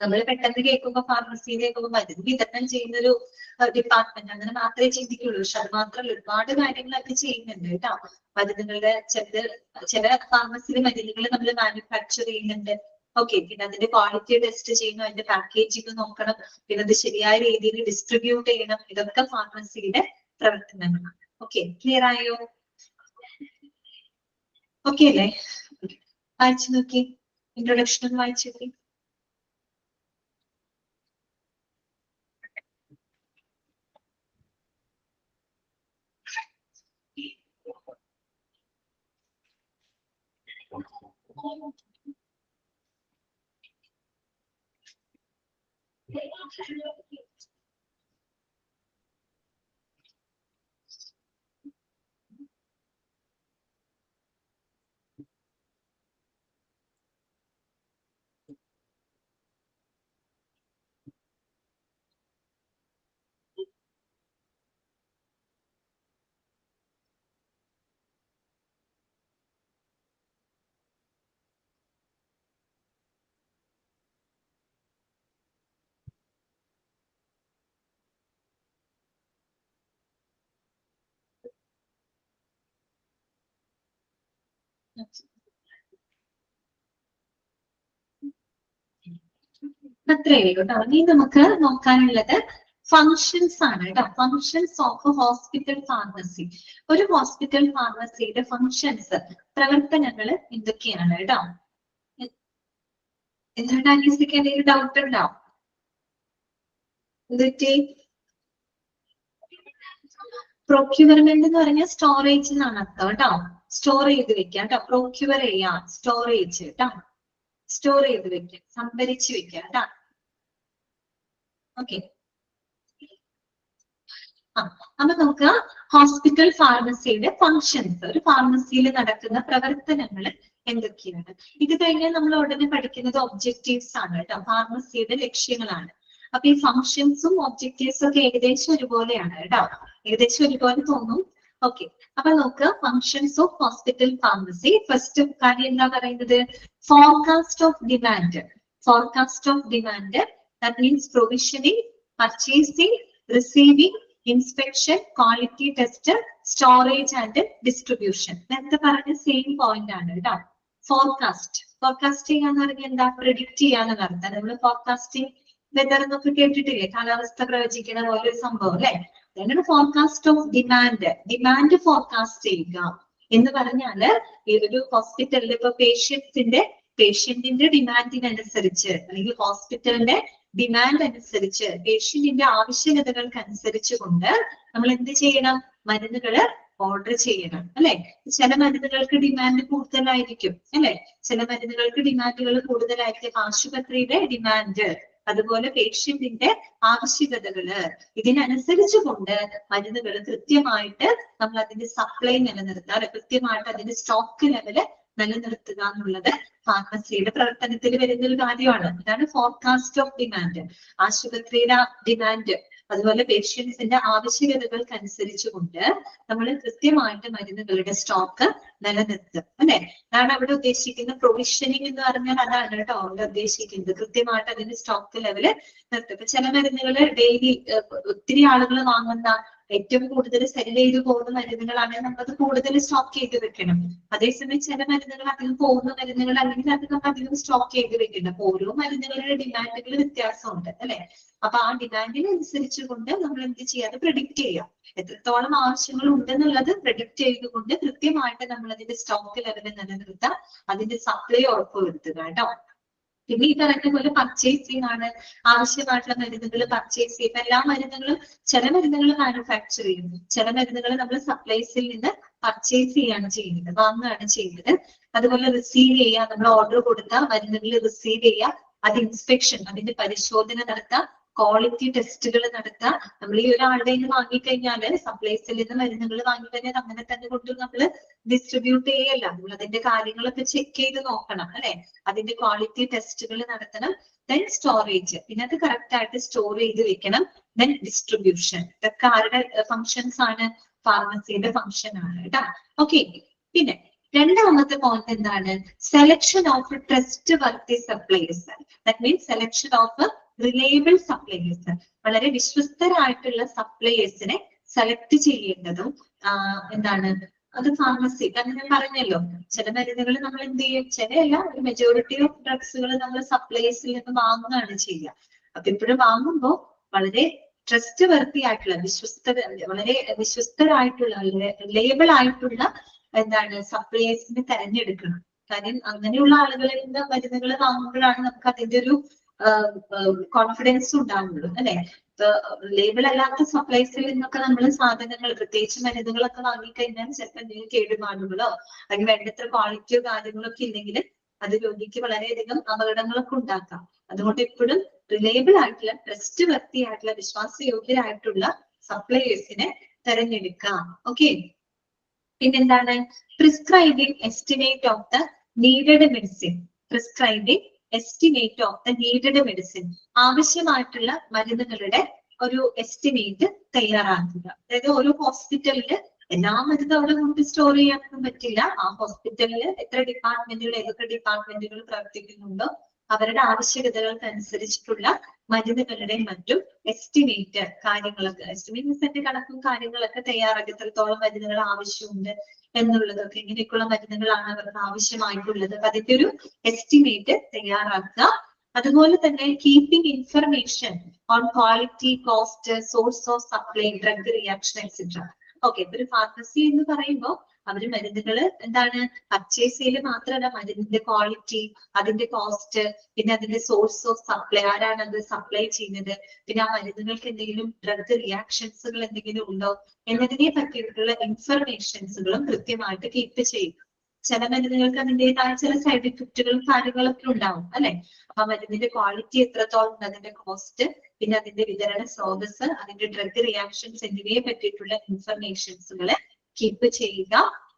നമ്മൾ പെട്ടെന്ന് കേൾക്കുമ്പോൾ ഫാർമസിയിൽ കേൾക്കുമ്പോൾ മരുന്ന് വിതരണം ചെയ്യുന്ന ഒരു ഡിപ്പാർട്ട്മെന്റ് അങ്ങനെ മാത്രമേ ചിന്തിക്കുള്ളൂ. പക്ഷെ അത് മാത്രമല്ല ഒരുപാട് കാര്യങ്ങൾ അത് ചെയ്യുന്നുണ്ട് കേട്ടോ. മരുന്നുകളുടെ ചില ഫാർമസിയിലെ മരുന്നുകൾ നമ്മൾ മാനുഫാക്ചർ ചെയ്യുന്നുണ്ട്. ഓക്കെ, പിന്നെ അതിന്റെ ക്വാളിറ്റി ടെസ്റ്റ് ചെയ്യണം, അതിന്റെ പാക്കേജിങ് നോക്കണം, പിന്നെ അത് ശരിയായ രീതിയിൽ ഡിസ്ട്രിബ്യൂട്ട് ചെയ്യണം. ഇതൊക്കെ ഫാർമസിയുടെ പ്രവർത്തനങ്ങളാണ്. ഓക്കെ, ക്ലിയർ ആയോ? ഓക്കെ അല്ലേ? വായിച്ചു നോക്കി, ഇൻട്രൊഡക്ഷൻ വായിച്ചു നോക്കി. അത്രയേ ഉള്ളൂ കേട്ടോ. ഇനി നമുക്ക് നോക്കാനുള്ളത് ഫങ്ഷൻസ് ആണ് കേട്ടോ. Functions of hospital pharmacy. ഒരു ഹോസ്പിറ്റൽ ഫാർമസിയുടെ ഫങ്ഷൻസ്, പ്രവർത്തനങ്ങൾ എന്തൊക്കെയാണ് കേട്ടോ. എന്താണ് അന്വേഷിക്കാൻ എന്തെങ്കിലും ഡൗട്ട് ഉണ്ടോ? പ്രൊക്യൂർമെന്റ് എന്ന് പറഞ്ഞാൽ സ്റ്റോറേജ് എന്നാണ് അർത്ഥം കേട്ടോ. സ്റ്റോർ ചെയ്ത് വെക്കാം കേട്ടോ. പ്രൊക്യൂർ ചെയ്യാം, സ്റ്റോറേജ് കേട്ടോ. സ്റ്റോർ ചെയ്ത് വെക്കാം, സംഭരിച്ച് വെക്കാം കേട്ടോ. ഓക്കെ, അപ്പൊ നമുക്ക് ഹോസ്പിറ്റൽ ഫാർമസിയുടെ ഫങ്ഷൻസ്, ഒരു ഫാർമസിയിൽ നടക്കുന്ന പ്രവർത്തനങ്ങൾ എന്തൊക്കെയാണ്. ഇത് കഴിഞ്ഞാൽ നമ്മൾ ഉടനെ പഠിക്കുന്നത് ഒബ്ജക്റ്റീവ്സ് ആണ് കേട്ടോ. ഫാർമസിയുടെ ലക്ഷ്യങ്ങളാണ്. അപ്പൊ ഈ ഫങ്ഷൻസും ഒബ്ജക്റ്റീവ്സും ഒക്കെ ഏകദേശം ഒരുപോലെയാണ് കേട്ടോ. ഏകദേശം ഒരുപോലെ തോന്നും. ഓക്കെ, അപ്പൊ നമുക്ക് functions of hospital pharmacy. First കാര്യം എന്താ പറയുന്നത്? Forecast of demand. Forecast of demand, that means provisioning, purchasing, receiving, inspection, quality test, storage and distribution. നേരത്തെ പറഞ്ഞ സെയിം പോയിന്റ് ആണ് കേട്ടോ. ഫോർകാസ്റ്റ്, ഫോർകാസ്റ്റ് ചെയ്യാന്ന് പറഞ്ഞാൽ എന്താ? പ്രെഡിക്റ്റ് ചെയ്യാന്ന് നടത്താം. നമ്മൾ ഫോർകാസ്റ്റിംഗ് വെതർ എന്നൊക്കെ കേട്ടിട്ടില്ലേ? കാലാവസ്ഥ പ്രവചിക്കുന്ന പോലെ ഒരു സംഭവം അല്ലെ? അതാണ് forecast of demand. Demand forecast ചെയ്യുക എന്ന് പറഞ്ഞാല് ഈ ഒരു ഹോസ്പിറ്റലിൽ ഇപ്പൊ പേഷ്യന്റിന്റെ ഡിമാൻഡിനനുസരിച്ച് അല്ലെങ്കിൽ ഹോസ്പിറ്റലിന്റെ ഡിമാൻഡ് അനുസരിച്ച്, പേഷ്യന്റിന്റെ ആവശ്യകതകൾക്ക് അനുസരിച്ച് കൊണ്ട് നമ്മൾ എന്ത് ചെയ്യണം? മരുന്നുകള് ഓർഡർ ചെയ്യണം അല്ലെ? ചില മരുന്നുകൾക്ക് ഡിമാൻഡ് കൂടുതലായിരിക്കും അല്ലെ? ചില മരുന്നുകൾക്ക് ഡിമാൻഡുകൾ കൂടുതലായിരിക്കും. ആശുപത്രിയുടെ ഡിമാൻഡ്, അതുപോലെ പേഷ്യന്റിന്റെ ആവശ്യകതകള്, ഇതിനനുസരിച്ച് കൊണ്ട് മരുന്നുകൾ കൃത്യമായിട്ട് നമ്മൾ അതിന്റെ സപ്ലൈ നിലനിർത്തുക, കൃത്യമായിട്ട് അതിന്റെ സ്റ്റോക്ക് ലെവല് നിലനിർത്തുക എന്നുള്ളത് ഫാർമസിയുടെ പ്രവർത്തനത്തിൽ വരുന്ന ഒരു കാര്യമാണ്. ഇതാണ് ഫോർകാസ്റ്റ് ഓഫ് ഡിമാൻഡ്. ആശുപത്രിയുടെ ഡിമാൻഡ് അതുപോലെ പേഷ്യൻസിന്റെ ആവശ്യകതകൾക്ക് അനുസരിച്ച് കൊണ്ട് നമ്മൾ കൃത്യമായിട്ട് മരുന്നുകളുടെ സ്റ്റോക്ക് നിലനിർത്തുക അല്ലെ? അതാണ് അവിടെ ഉദ്ദേശിക്കുന്ന പ്രൊവിഷനിങ് എന്ന് പറഞ്ഞാൽ. അതാണ് കേട്ടോ അവിടെ ഉദ്ദേശിക്കുന്നത്. കൃത്യമായിട്ട് അതിന്റെ സ്റ്റോക്ക് ലെവല് നിർത്തുക. ഇപ്പൊ ചില മരുന്നുകൾ ഡെയിലി ഒത്തിരി ആളുകൾ വാങ്ങുന്ന, ഏറ്റവും കൂടുതൽ സെല് ചെയ്ത് പോകുന്ന മരുന്നുകളാണെങ്കിൽ നമ്മളത് കൂടുതൽ സ്റ്റോക്ക് ചെയ്ത് വെക്കണം. അതേസമയം ചില മരുന്നുകൾ അധികം പോകുന്ന മരുന്നുകൾ അല്ലെങ്കിൽ അത് നമ്മൾ അധികം സ്റ്റോക്ക് ചെയ്ത് വെക്കണം. അപ്പൊ ഓരോ മരുന്നുകളുടെ ഡിമാൻഡുകൾ വ്യത്യാസമുണ്ട് അല്ലെ? അപ്പൊ ആ ഡിമാൻഡിനനുസരിച്ച് കൊണ്ട് നമ്മൾ എന്ത് ചെയ്യാതെ പ്രെഡിക്റ്റ് ചെയ്യാം. എത്രത്തോളം ആവശ്യങ്ങൾ ഉണ്ടെന്നുള്ളത് പ്രെഡിക്റ്റ് ചെയ്തുകൊണ്ട് കൃത്യമായിട്ട് നമ്മൾ അതിന്റെ സ്റ്റോക്ക് ലെവൽ നിലനിർത്താം, അതിന്റെ സപ്ലൈ ഉറപ്പുവരുത്തുക കേട്ടോ. പിന്നെ ഈ പറയുന്ന പോലെ പർച്ചേസിംഗ് ആണ്. ആവശ്യമായിട്ടുള്ള മരുന്നുകൾ പർച്ചേസ് ചെയ്യും. എല്ലാ മരുന്നുകളും, ചില മരുന്നുകൾ മാനുഫാക്ചർ ചെയ്യുന്നു, ചില മരുന്നുകൾ നമ്മൾ സപ്ലൈസിൽ നിന്ന് പർച്ചേസ് ചെയ്യാണ് ചെയ്യുന്നത്, വാങ്ങുകയാണ് ചെയ്യുന്നത്. അതുപോലെ റിസീവ് ചെയ്യുക, നമ്മൾ ഓർഡർ കൊടുത്താൽ മരുന്നുകൾ റിസീവ് ചെയ്യുക, അത് ഇൻസ്പെക്ഷൻ, അതിന്റെ പരിശോധന നടത്താം, ക്വാളിറ്റി ടെസ്റ്റുകൾ നടത്താം. നമ്മൾ ഈ ഒരാളുടെ നിന്ന് വാങ്ങിക്കഴിഞ്ഞാല്, സപ്ലൈസിൽ നിന്ന് മരുന്നുകൾ വാങ്ങിക്കഴിഞ്ഞാൽ അങ്ങനെ തന്നെ കൊണ്ട് നമ്മൾ ഡിസ്ട്രിബ്യൂട്ട് ചെയ്യല്ല. നമ്മൾ അതിന്റെ കാര്യങ്ങളൊക്കെ ചെക്ക് ചെയ്ത് നോക്കണം അല്ലെ? അതിന്റെ ക്വാളിറ്റി ടെസ്റ്റുകൾ നടത്തണം. ദെൻ സ്റ്റോറേജ്, പിന്നെ അത് കറക്റ്റ് ആയിട്ട് സ്റ്റോർ ചെയ്ത് വെക്കണം. Then distribution. ഇതൊക്കെ ആരുടെ ഫങ്ഷൻസ് ആണ്? ഫാർമസിയുടെ ഫങ്ഷൻ ആണ് കേട്ടോ. ഓക്കെ, പിന്നെ രണ്ടാമത്തെ പോയിന്റ് എന്താണ്? Selection of trust worthy supplies. That means selection of reliable supplies. വളരെ വിശ്വസ്തരായിട്ടുള്ള സപ്ലൈസിനെ സെലക്ട് ചെയ്യേണ്ടതും എന്താണ്? അത് ഫാർമസി. കാരണം ഞാൻ പറഞ്ഞല്ലോ, ചില മരുന്നുകൾ നമ്മൾ എന്ത് ചെയ്യും, ചിലയല്ല ഒരു മെജോറിറ്റി ഓഫ് ഡ്രഗ്സുകൾ നമ്മൾ സപ്ലൈസിൽ നിന്ന് വാങ്ങുകയാണ് ചെയ്യുക. അപ്പൊ ഇപ്പോഴും വാങ്ങുമ്പോൾ വളരെ ട്രസ്റ്റ് വർത്തി ആയിട്ടുള്ള വളരെ വിശ്വസ്തരായിട്ടുള്ള റിലയബിൾ ആയിട്ടുള്ള എന്താണ് സപ്ലൈസിനെ തെരഞ്ഞെടുക്കണം. കാര്യം അങ്ങനെയുള്ള ആളുകളിൽ നിന്ന് മരുന്നുകൾ വാങ്ങുമ്പോഴാണ് നമുക്ക് അതിന്റെ ഒരു കോൺഫിഡൻസ് ഉണ്ടാവുള്ളൂ, അല്ലെ? ഇപ്പൊ ലേബിൾ അല്ലാത്ത സപ്ലൈസിൽ നിന്നൊക്കെ നമ്മൾ സാധനങ്ങൾ, പ്രത്യേകിച്ച് മരുന്നുകളൊക്കെ വാങ്ങിക്കഴിഞ്ഞാൽ ചിലപ്പോൾ എന്തെങ്കിലും കേടുപാടുകളോ അല്ലെങ്കിൽ വേണ്ടത്ര ക്വാളിറ്റിയോ കാര്യങ്ങളോ ഒക്കെ ഇല്ലെങ്കിൽ അത് രോഗിക്ക് വളരെയധികം അപകടങ്ങളൊക്കെ ഉണ്ടാക്കാം. അതുകൊണ്ട് എപ്പോഴും റിലയബിൾ ആയിട്ടുള്ള ട്രസ്റ്റ് വർത്തി ആയിട്ടുള്ള വിശ്വാസയോഗ്യരായിട്ടുള്ള സപ്ലൈസിനെ തെരഞ്ഞെടുക്കാം. ഓക്കെ. പിന്നെന്താണ്? Prescribing estimate of the needed medicine. Prescribing estimate of the needed medicine. ആവശ്യമായിട്ടുള്ള മരുന്നുകളുടെ ഒരു എസ്റ്റിമേറ്റ് തയ്യാറാക്കുക. അതായത് ഓരോ ഹോസ്പിറ്റലില് എല്ലാ മരുന്നും അവിടെ കൊണ്ട് സ്റ്റോർ ചെയ്യാനൊന്നും പറ്റില്ല. ആ ഹോസ്പിറ്റലില് എത്ര ഡിപ്പാർട്ട്മെന്റുകൾ, ഏതൊക്കെ ഡിപ്പാർട്ട്മെന്റുകൾ പ്രവർത്തിക്കുന്നുണ്ടോ അവരുടെ ആവശ്യകതകൾക്ക് അനുസരിച്ചിട്ടുള്ള മരുന്നുകളുടെ മറ്റും എസ്റ്റിമേറ്റ് കാര്യങ്ങളൊക്കെ, എസ്റ്റിമേറ്റ് കണക്കും കാര്യങ്ങളൊക്കെ തയ്യാറാക്കി എത്രത്തോളം മരുന്നുകൾ ആവശ്യമുണ്ട് എന്നുള്ളതൊക്കെ, ഇങ്ങനെയൊക്കെയുള്ള മരുന്നുകളാണ് അവർക്ക് ആവശ്യമായിട്ടുള്ളത്. അപ്പൊ അതിന്റെ ഒരു എസ്റ്റിമേറ്റ് തയ്യാറാക്കുക. അതുപോലെ തന്നെ keeping information on quality, cost, source of supply, drug reaction etcetera. Okay. ഇപ്പൊ ഒരു ഫാർമസി എന്ന് പറയുമ്പോൾ അവര് മരുന്നുകൾ എന്താണ് പർച്ചേസ് ചെയ്യല് മാത്രമല്ല, മരുന്നിന്റെ ക്വാളിറ്റി, അതിന്റെ കോസ്റ്റ്, പിന്നെ അതിന്റെ സോഴ്സ് ഓഫ് സപ്ലൈ, ആരാണ് അത് സപ്ലൈ ചെയ്യുന്നത്, പിന്നെ ആ മരുന്നുകൾക്ക് എന്തെങ്കിലും ഡ്രഗ് റിയാക്ഷൻസുകൾ എന്തെങ്കിലും ഉണ്ടോ എന്നതിനെ പറ്റിയിട്ടുള്ള ഇൻഫർമേഷൻസുകളും കൃത്യമായിട്ട് കീപ്പ് ചെയ്യും. ചില മരുന്നുകൾക്ക് അതിൻ്റെതായ ചില സൈഡ് ഇഫക്റ്റുകളും കാര്യങ്ങളൊക്കെ ഉണ്ടാവും, അല്ലെ? അപ്പൊ മരുന്നിന്റെ ക്വാളിറ്റി എത്രത്തോളം ഉണ്ട്, അതിന്റെ കോസ്റ്റ്, പിന്നെ അതിന്റെ വിതരണ സ്രോതസ്, അതിന്റെ ഡ്രഗ് റിയാക്ഷൻസ് എന്നിവയെ പറ്റിയിട്ടുള്ള ഇൻഫർമേഷൻസുകളെ കീപ്പ് ചെയ്യുക.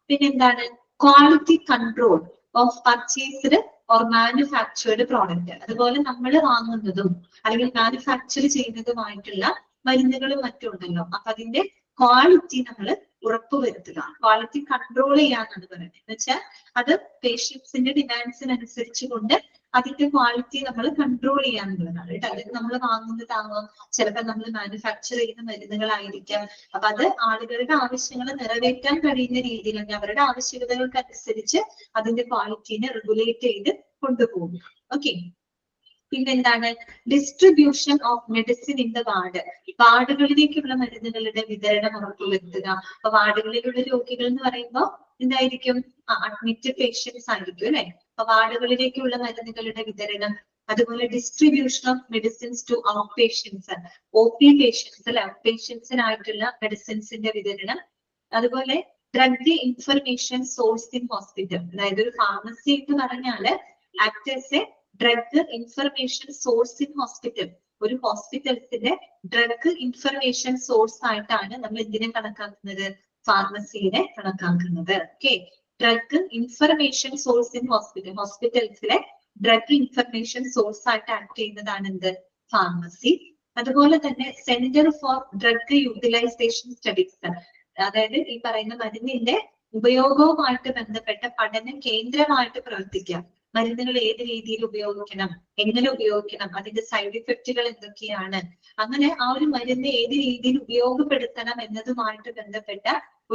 പിന്നെന്താണ്? Quality control of purchased or manufactured product. അതുപോലെ നമ്മൾ വാങ്ങുന്നതും അല്ലെങ്കിൽ മാനുഫാക്ചർ ചെയ്യുന്നതുമായിട്ടുള്ള മരുന്നുകളും മറ്റും ഉണ്ടല്ലോ, അപ്പൊ അതിന്റെ ക്വാളിറ്റി നമ്മൾ ഉറപ്പുവരുത്തുക. ക്വാളിറ്റി കൺട്രോൾ ചെയ്യാന്നാണ് പറയുന്നത്. എന്ന് വെച്ചാൽ അത് പേഷ്യൻസിന്റെ ഡിമാൻഡ്സിനനുസരിച്ച് കൊണ്ട് അതിന്റെ ക്വാളിറ്റി നമ്മൾ കൺട്രോൾ ചെയ്യാന്നുള്ളതാണ് കേട്ടോ. അല്ലെങ്കിൽ നമ്മൾ വാങ്ങുന്നതാവാം, ചിലപ്പോൾ നമ്മൾ മാനുഫാക്ചർ ചെയ്യുന്ന മരുന്നുകളായിരിക്കാം. അപ്പൊ അത് ആളുകളുടെ ആവശ്യങ്ങൾ നിറവേറ്റാൻ കഴിയുന്ന രീതിയിൽ അവരുടെ ആവശ്യകതകൾക്ക് അനുസരിച്ച് അതിന്റെ ക്വാളിറ്റിനെ റെഗുലേറ്റ് ചെയ്ത് കൊണ്ടുപോകും. ഓക്കെ. പിന്നെന്താണ്? Distribution of medicine in the ward. വാർഡുകളിലേക്കുള്ള മരുന്നുകളുടെ വിതരണം ഉറപ്പുവരുത്തുക. അപ്പൊ വാർഡുകളിലുള്ള രോഗികൾ എന്ന് പറയുമ്പോൾ എന്തായിരിക്കും? അഡ്മിറ്റ് പേഷ്യൻസ് ആയിരിക്കും, അല്ലെ? അപ്പൊ വാർഡുകളിലേക്കുള്ള മരുന്നുകളുടെ വിതരണം, അതുപോലെ distribution of medicines to outpatients, OP patients അല്ലെ, ഔട്ട് പേഷ്യൻസിനായിട്ടുള്ള മെഡിസിൻസിന്റെ വിതരണം. അതുപോലെ drug information source in hospital. അതായത് ഒരു ഫാർമസി എന്ന് പറഞ്ഞാല് act as a drug information source in hospital. ഒരു ഹോസ്പിറ്റൽസിന്റെ ഡ്രഗ് ഇൻഫർമേഷൻ സോഴ്സ് ആയിട്ടാണ് നമ്മൾ എന്തിനെ കണക്കാക്കുന്നത്? ഫാർമസിയെ കണക്കാക്കുന്നത്. Okay. Drug information source in hospital. ഹോസ്പിറ്റൽസിലെ ഡ്രഗ് ഇൻഫർമേഷൻ സോഴ്സ് ആയിട്ട് ആക്ട് ചെയ്യുന്നതാണ് എന്ത്? ഫാർമസി. അതുപോലെ തന്നെ centre for drug utilisation studies. അതായത് ഈ പറയുന്ന മരുന്നിന്റെ ഉപയോഗവുമായിട്ട് ബന്ധപ്പെട്ട പഠന കേന്ദ്രമായിട്ട് പ്രവർത്തിക്കാം. മരുന്നുകൾ ഏത് രീതിയിൽ ഉപയോഗിക്കണം, എങ്ങനെ ഉപയോഗിക്കണം, അതിന്റെ സൈഡ് ഇഫക്റ്റുകൾ എന്തൊക്കെയാണ്, അങ്ങനെ ആ ഒരു മരുന്ന് ഏത് രീതിയിൽ ഉപയോഗപ്പെടുത്തണം എന്നതുമായിട്ട് ബന്ധപ്പെട്ട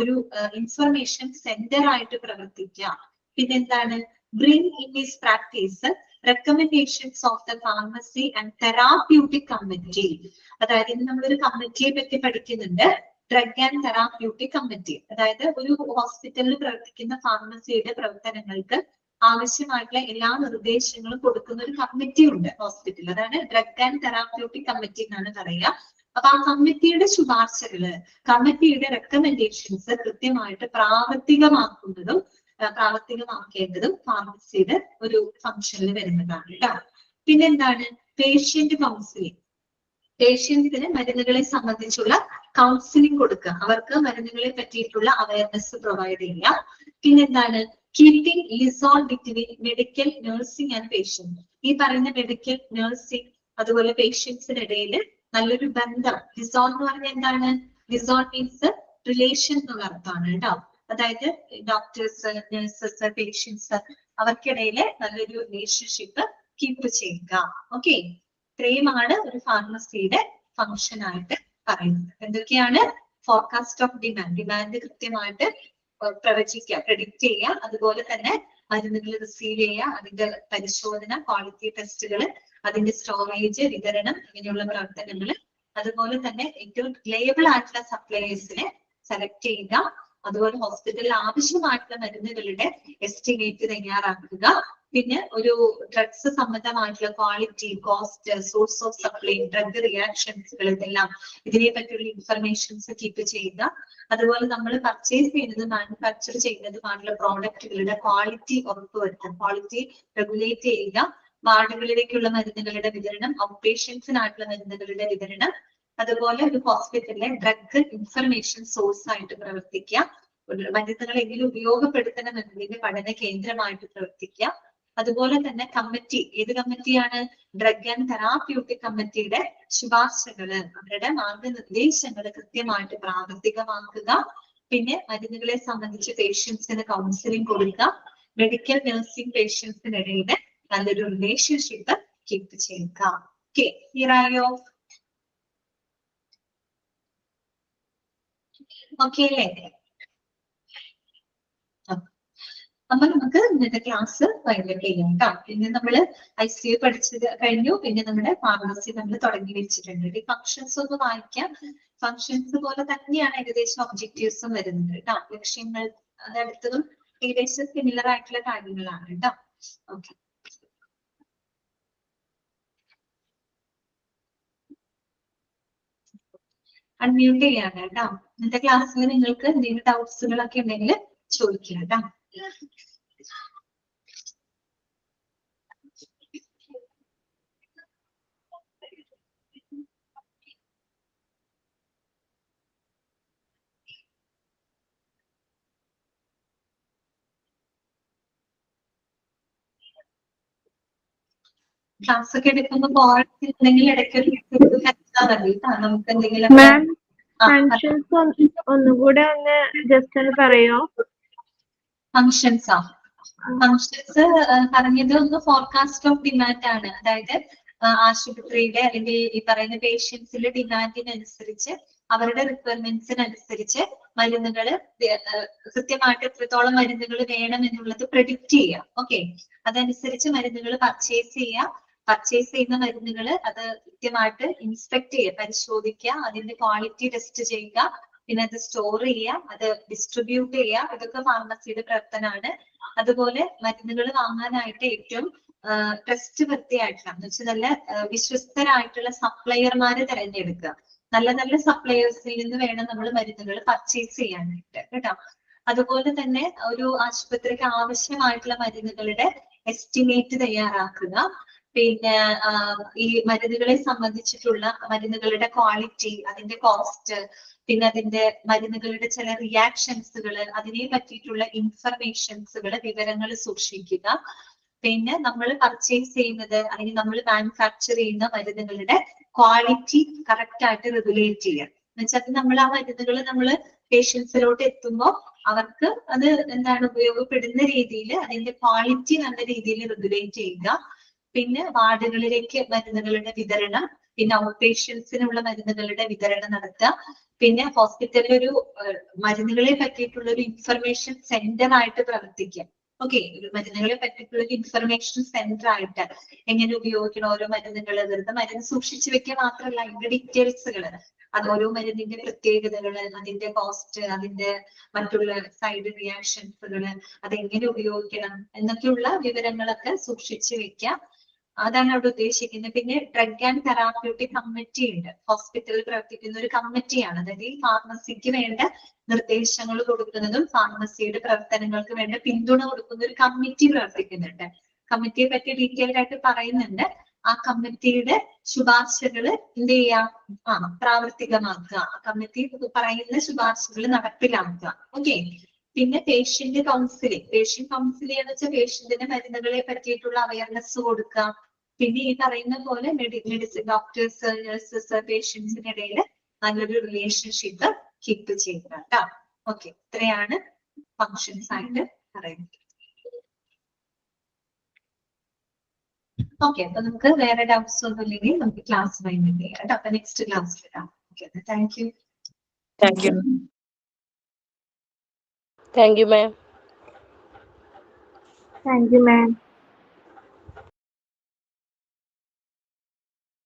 ഒരു ഇൻഫർമേഷൻ സെന്റർ ആയിട്ട് പ്രവർത്തിക്കാം. പിന്നെന്താണ്? Bring in this practice recommendations of the pharmacy and therapeutic committee. അതായത് ഇന്ന് നമ്മളൊരു കമ്മിറ്റിയെ പറ്റി പഠിക്കുന്നുണ്ട്, ഡ്രഗ് ആൻഡ് തെറാപ്യൂട്ടിക് കമ്മിറ്റി. അതായത് ഒരു ഹോസ്പിറ്റലിൽ പ്രവർത്തിക്കുന്ന ഫാർമസിയുടെ പ്രവർത്തനങ്ങൾക്ക് ആവശ്യമായിട്ടുള്ള എല്ലാ നിർദ്ദേശങ്ങളും കൊടുക്കുന്ന ഒരു കമ്മിറ്റി ഉണ്ട് ഹോസ്പിറ്റലിൽ. അതാണ് ഡ്രഗ് ആൻഡ് തെറാപ്യൂട്ടിക് കമ്മിറ്റി എന്നാണ് പറയുക. അപ്പൊ ആ കമ്മിറ്റിയുടെ ശുപാർശകള്, കമ്മിറ്റിയുടെ റെക്കമെൻഡേഷൻസ് കൃത്യമായിട്ട് പ്രാവർത്തികമാക്കേണ്ടതും ഫാർമസിയുടെ ഒരു ഫംഗ്ഷനിൽ വരുന്നതാണ് കേട്ടോ. പിന്നെന്താണ്? Patient counselling. പേഷ്യൻസിന് മരുന്നുകളെ സംബന്ധിച്ചുള്ള കൗൺസിലിംഗ് കൊടുക്കുക, അവർക്ക് മരുന്നുകളെ പറ്റിയിട്ടുള്ള അവയർനെസ് പ്രൊവൈഡ് ചെയ്യുക. പിന്നെന്താണ്? Keeping liaison between medical nursing and patient. ഈ പറയുന്ന മെഡിക്കൽ നഴ്സിംഗ് അതുപോലെ പേഷ്യൻസിനിടയിൽ നല്ലൊരു ബന്ധം. ലിസോൺ എന്ന് പറഞ്ഞാൽ എന്താണ്? ലിസോൺ മീൻസ് റിലേഷൻ എന്നുള്ള അർത്ഥമാണ് കേട്ടോ. അതായത് ഡോക്ടേഴ്സ്, നഴ്സസ്, പേഷ്യൻസ് അവർക്കിടയിലെ നല്ലൊരു റിലേഷൻഷിപ്പ് കീപ്പ് ചെയ്യുക. ഓക്കെ, ഇത്രയുമാണ് ഒരു ഫാർമസിയുടെ ഫംഗ്ഷൻ ആയിട്ട് പറയുന്നത്. എന്തൊക്കെയാണ്? ഫോർകാസ്റ്റ് ഓഫ് ഡിമാൻഡ്, ഡിമാൻഡ് കൃത്യമായിട്ട് പ്രവചിക്കുക, പ്രെഡിക്റ്റ് ചെയ്യുക, അതുപോലെ തന്നെ മരുന്നുകൾ റിസീവ് ചെയ്യുക, അതിന്റെ പരിശോധന, ക്വാളിറ്റി ടെസ്റ്റുകൾ, അതിന്റെ സ്റ്റോറേജ്, വിതരണം, ഇങ്ങനെയുള്ള പ്രവർത്തനങ്ങൾ, അതുപോലെ തന്നെ ഏറ്റവും റിലയബിൾ ആയിട്ടുള്ള സപ്ലയേഴ്സിനെ സെലക്ട് ചെയ്യുക, അതുപോലെ ഹോസ്പിറ്റലിൽ ആവശ്യമായിട്ടുള്ള മരുന്നുകളുടെ എസ്റ്റിമേറ്റ് തയ്യാറാക്കുക, പിന്നെ ഒരു ഡ്രഗ്സ് സംബന്ധമായിട്ടുള്ള quality, cost, source of supply, drug റിയാക്ഷൻസുകൾ, ഇതെല്ലാം ഇതിനെ പറ്റിയുള്ള ഇൻഫർമേഷൻസ് കീപ്പ് ചെയ്യുക. അതുപോലെ നമ്മൾ പർച്ചേസ് ചെയ്യുന്നത്, മാനുഫാക്ചർ ചെയ്യുന്നതുമായിട്ടുള്ള പ്രോഡക്റ്റുകളുടെ ക്വാളിറ്റി ഉറപ്പുവരുത്തുക, ക്വാളിറ്റി റെഗുലേറ്റ് ചെയ്യുക, വാർഡുകളിലേക്കുള്ള മരുന്നുകളുടെ വിതരണം, ഔട്ട് പേഷ്യൻസിനായിട്ടുള്ള മരുന്നുകളുടെ വിതരണം, അതുപോലെ ഒരു ഹോസ്പിറ്റലിലെ ഡ്രഗ് ഇൻഫർമേഷൻ സോഴ്സ് ആയിട്ട് പ്രവർത്തിക്കുക, മരുന്നുകൾ എങ്ങനെ ഉപയോഗപ്പെടുത്തണം എന്നതിന്റെ പഠന കേന്ദ്രമായിട്ട് പ്രവർത്തിക്കുക. അതുപോലെ തന്നെ കമ്മിറ്റി, ഏത് കമ്മിറ്റിയാണ്? ഡ്രഗ് ആൻഡ് തെറാപ്യൂട്ടിക് കമ്മിറ്റിയുടെ ശുപാർശകള്, അവരുടെ മാർഗനിർദ്ദേശങ്ങൾ കൃത്യമായിട്ട് പ്രാവർത്തികമാക്കുക. പിന്നെ മരുന്നുകളെ സംബന്ധിച്ച് പേഷ്യൻസിന് കൗൺസിലിംഗ് കൊടുക്കുക, മെഡിക്കൽ നഴ്സിംഗ് പേഷ്യൻസിനിടയിൽ നല്ലൊരു റിലേഷൻഷിപ്പ് കീപ്പ് ചെയ്യുക. ഓക്കെ, ക്ലിയറായോ? ഓക്കെ അല്ലേ? അപ്പൊ നമുക്ക് ഇന്നത്തെ ക്ലാസ് വൈൻഡപ്പ് ചെയ്യാം കേട്ടോ. പിന്നെ നമ്മള് ICU പഠിച്ചത് കഴിഞ്ഞു, പിന്നെ നമ്മുടെ ഫാർമസി നമ്മൾ തുടങ്ങി വെച്ചിട്ടുണ്ട്. ഈ ഫംഗ്ഷൻസ് ഒന്ന് വായിക്കാം. ഫംഗ്ഷൻസ് പോലെ തന്നെയാണ് ഏകദേശം ഒബ്ജക്റ്റീവ്സും വരുന്നത് കേട്ടോ. ലക്ഷ്യങ്ങൾ അതടുത്തതും ഏകദേശം സിമിലർ ആയിട്ടുള്ള കാര്യങ്ങളാണ് കേട്ടോ. ഓക്കെ, അൺമ്യൂട്ട് ചെയ്യാണ് കേട്ടോ. ഇന്നത്തെ ക്ലാസ്സിൽ നിങ്ങൾക്ക് എന്തെങ്കിലും ഡൗട്ട്സുകളൊക്കെ ഉണ്ടെങ്കിൽ ചോദിക്കുക കേട്ടോ. ക്ലാസ് ഒക്കെ എടുക്കുമ്പോൾ പോകാണെങ്കിൽ ഇടയ്ക്ക് മതി കേട്ടോ. നമുക്ക് എന്തെങ്കിലും ഒന്നുകൂടെ ഒന്ന് ജസ്റ്റ് ഒന്ന് പറയോ? ഫംഗ്ഷൻസാ? ഫംഗ്ഷൻസ് പറഞ്ഞത് ഒന്ന് ഫോർകാസ്റ്റ് ഓഫ് ഡിമാൻഡ് ആണ്. അതായത് ആശുപത്രിയുടെ അല്ലെങ്കിൽ ഈ പറയുന്ന പേഷ്യൻസിന്റെ ഡിമാൻഡിനനുസരിച്ച്, അവരുടെ റിക്വയർമെന്റ്സിനനുസരിച്ച് മരുന്നുകള് കൃത്യമായിട്ട് എത്രത്തോളം മരുന്നുകൾ വേണം എന്നുള്ളത് പ്രെഡിക്റ്റ് ചെയ്യുക. ഓക്കെ, അതനുസരിച്ച് മരുന്നുകൾ പർച്ചേസ് ചെയ്യുക. പർച്ചേസ് ചെയ്യുന്ന മരുന്നുകൾ അത് കൃത്യമായിട്ട് ഇൻസ്പെക്ട് ചെയ്യുക, പരിശോധിക്കുക, അതിന്റെ ക്വാളിറ്റി ടെസ്റ്റ് ചെയ്യുക, പിന്നെ അത് സ്റ്റോർ ചെയ്യുക, അത് ഡിസ്ട്രിബ്യൂട്ട് ചെയ്യുക. ഇതൊക്കെ ഫാർമസിയുടെ പ്രവർത്തനമാണ്. അതുപോലെ മരുന്നുകൾ വാങ്ങാനായിട്ട് ഏറ്റവും ട്രസ്റ്റ് വൃത്തിയായിട്ടുള്ള, എന്ന് വെച്ചാൽ നല്ല വിശ്വസ്തരായിട്ടുള്ള സപ്ലയർമാരെ തിരഞ്ഞെടുക്കുക. നല്ല നല്ല സപ്ലയേഴ്സിൽ നിന്ന് വേണം നമ്മൾ മരുന്നുകൾ പർച്ചേസ് ചെയ്യാനായിട്ട് കേട്ടോ. അതുപോലെ തന്നെ ഒരു ആശുപത്രിക്ക് ആവശ്യമായിട്ടുള്ള മരുന്നുകളുടെ എസ്റ്റിമേറ്റ് തയ്യാറാക്കുക. പിന്നെ ഈ മരുന്നുകളെ സംബന്ധിച്ചിട്ടുള്ള മരുന്നുകളുടെ ക്വാളിറ്റി, അതിന്റെ കോസ്റ്റ്, പിന്നെ അതിന്റെ മരുന്നുകളുടെ ചില റിയാക്ഷൻസുകൾ, അതിനെ പറ്റിയിട്ടുള്ള ഇൻഫർമേഷൻസുകൾ, വിവരങ്ങൾ സൂക്ഷിക്കുക. പിന്നെ നമ്മൾ പർച്ചേസ് ചെയ്യുന്നത് അല്ലെങ്കിൽ നമ്മൾ മാനുഫാക്ചർ ചെയ്യുന്ന മരുന്നുകളുടെ ക്വാളിറ്റി കറക്റ്റ് ആയിട്ട് റെഗുലേറ്റ് ചെയ്യുക. എന്നുവെച്ചാൽ നമ്മൾ ആ മരുന്നുകൾ നമ്മൾ പേഷ്യൻസിലോട്ട് എത്തുമ്പോൾ അവർക്ക് അത് എന്താണ് ഉപയോഗപ്പെടുന്ന രീതിയിൽ അതിന്റെ ക്വാളിറ്റി നല്ല രീതിയിൽ റെഗുലേറ്റ് ചെയ്യുക. പിന്നെ വാർഡുകളിലേക്ക് മരുന്നുകളുടെ വിതരണം, പിന്നെ ഔട്ട് പേഷ്യൻസിനുള്ള മരുന്നുകളുടെ വിതരണം നടത്തുക. പിന്നെ ഹോസ്പിറ്റലിൽ ഒരു മരുന്നുകളെ പറ്റിയിട്ടുള്ള ഒരു ഇൻഫർമേഷൻ സെന്റർ ആയിട്ട് പ്രവർത്തിക്കുക. ഓക്കെ, മരുന്നുകളെ പറ്റിയിട്ടുള്ള ഒരു ഇൻഫർമേഷൻ സെന്റർ ആയിട്ട് എങ്ങനെ ഉപയോഗിക്കണം, ഓരോ മരുന്നുകൾ, വെറുതെ മരുന്ന് സൂക്ഷിച്ചു വെക്കുക മാത്രമല്ല, അതിന്റെ ഡീറ്റെയിൽസുകൾ, അത് ഓരോ മരുന്നിന്റെ പ്രത്യേകതകള്, അതിന്റെ കോസ്റ്റ്, അതിന്റെ മറ്റുള്ള സൈഡ് റിയാക്ഷൻസുകൾ, അതെങ്ങനെ ഉപയോഗിക്കണം എന്നൊക്കെയുള്ള വിവരങ്ങളൊക്കെ സൂക്ഷിച്ചു വെക്കുക. അതാണ് അവിടെ ഉദ്ദേശിക്കുന്നത്. പിന്നെ ഡ്രഗ് ആൻഡ് തെറാപ്യൂട്ടിക് കമ്മിറ്റി ഉണ്ട്. ഹോസ്പിറ്റലിൽ പ്രവർത്തിക്കുന്ന ഒരു കമ്മിറ്റിയാണ്. അതായത് ഈ ഫാർമസിക്ക് വേണ്ട നിർദ്ദേശങ്ങൾ കൊടുക്കുന്നതും ഫാർമസിയുടെ പ്രവർത്തനങ്ങൾക്ക് വേണ്ട പിന്തുണ കൊടുക്കുന്ന ഒരു കമ്മിറ്റി പ്രവർത്തിക്കുന്നുണ്ട്. കമ്മിറ്റിയെ പറ്റി ഡീറ്റെയിൽഡ് ആയിട്ട് പറയുന്നുണ്ട്. ആ കമ്മിറ്റിയുടെ ശുപാർശകൾ എന്ത് ചെയ്യാം? പ്രാവർത്തികമാക്കുക. ആ കമ്മിറ്റി പറയുന്ന ശുപാർശകൾ നടപ്പിലാക്കുക. ഓക്കെ, പിന്നെ പേഷ്യന്റ് കൗൺസിലിംഗ്. പേഷ്യന്റ് കൗൺസിലിംഗ് എന്ന് വെച്ചാൽ പേഷ്യന്റിന്റെ മരുന്നുകളെ പറ്റിയിട്ടുള്ള അവയർനെസ് കൊടുക്കുക. പിന്നെ ഈ പറയുന്ന പോലെ മെഡിസിൻ ഡോക്ടേഴ്സ്, നഴ്സസ്, പേഷ്യൻസിനിടയിൽ നല്ലൊരു റിലേഷൻഷിപ്പ് കീപ്പ് ചെയ്യുക കേട്ടോ. ഓക്കെ, ഇത്രയാണ് ഫങ്ഷൻസ് ആയിട്ട് പറയുന്നത്. ഓക്കെ, അപ്പൊ നമുക്ക് വേറെ ഡൗട്ട്സ് ഒന്നും ഇല്ലെങ്കിൽ നമുക്ക് ക്ലാസ് വൈൻഡ് ചെയ്യാം കേട്ടോ. അപ്പൊ നെക്സ്റ്റ് ക്ലാസ്സിൽ ഇടാം. Okay, thank you. Thank you. Thank you, ma'am. Thank you ma'am.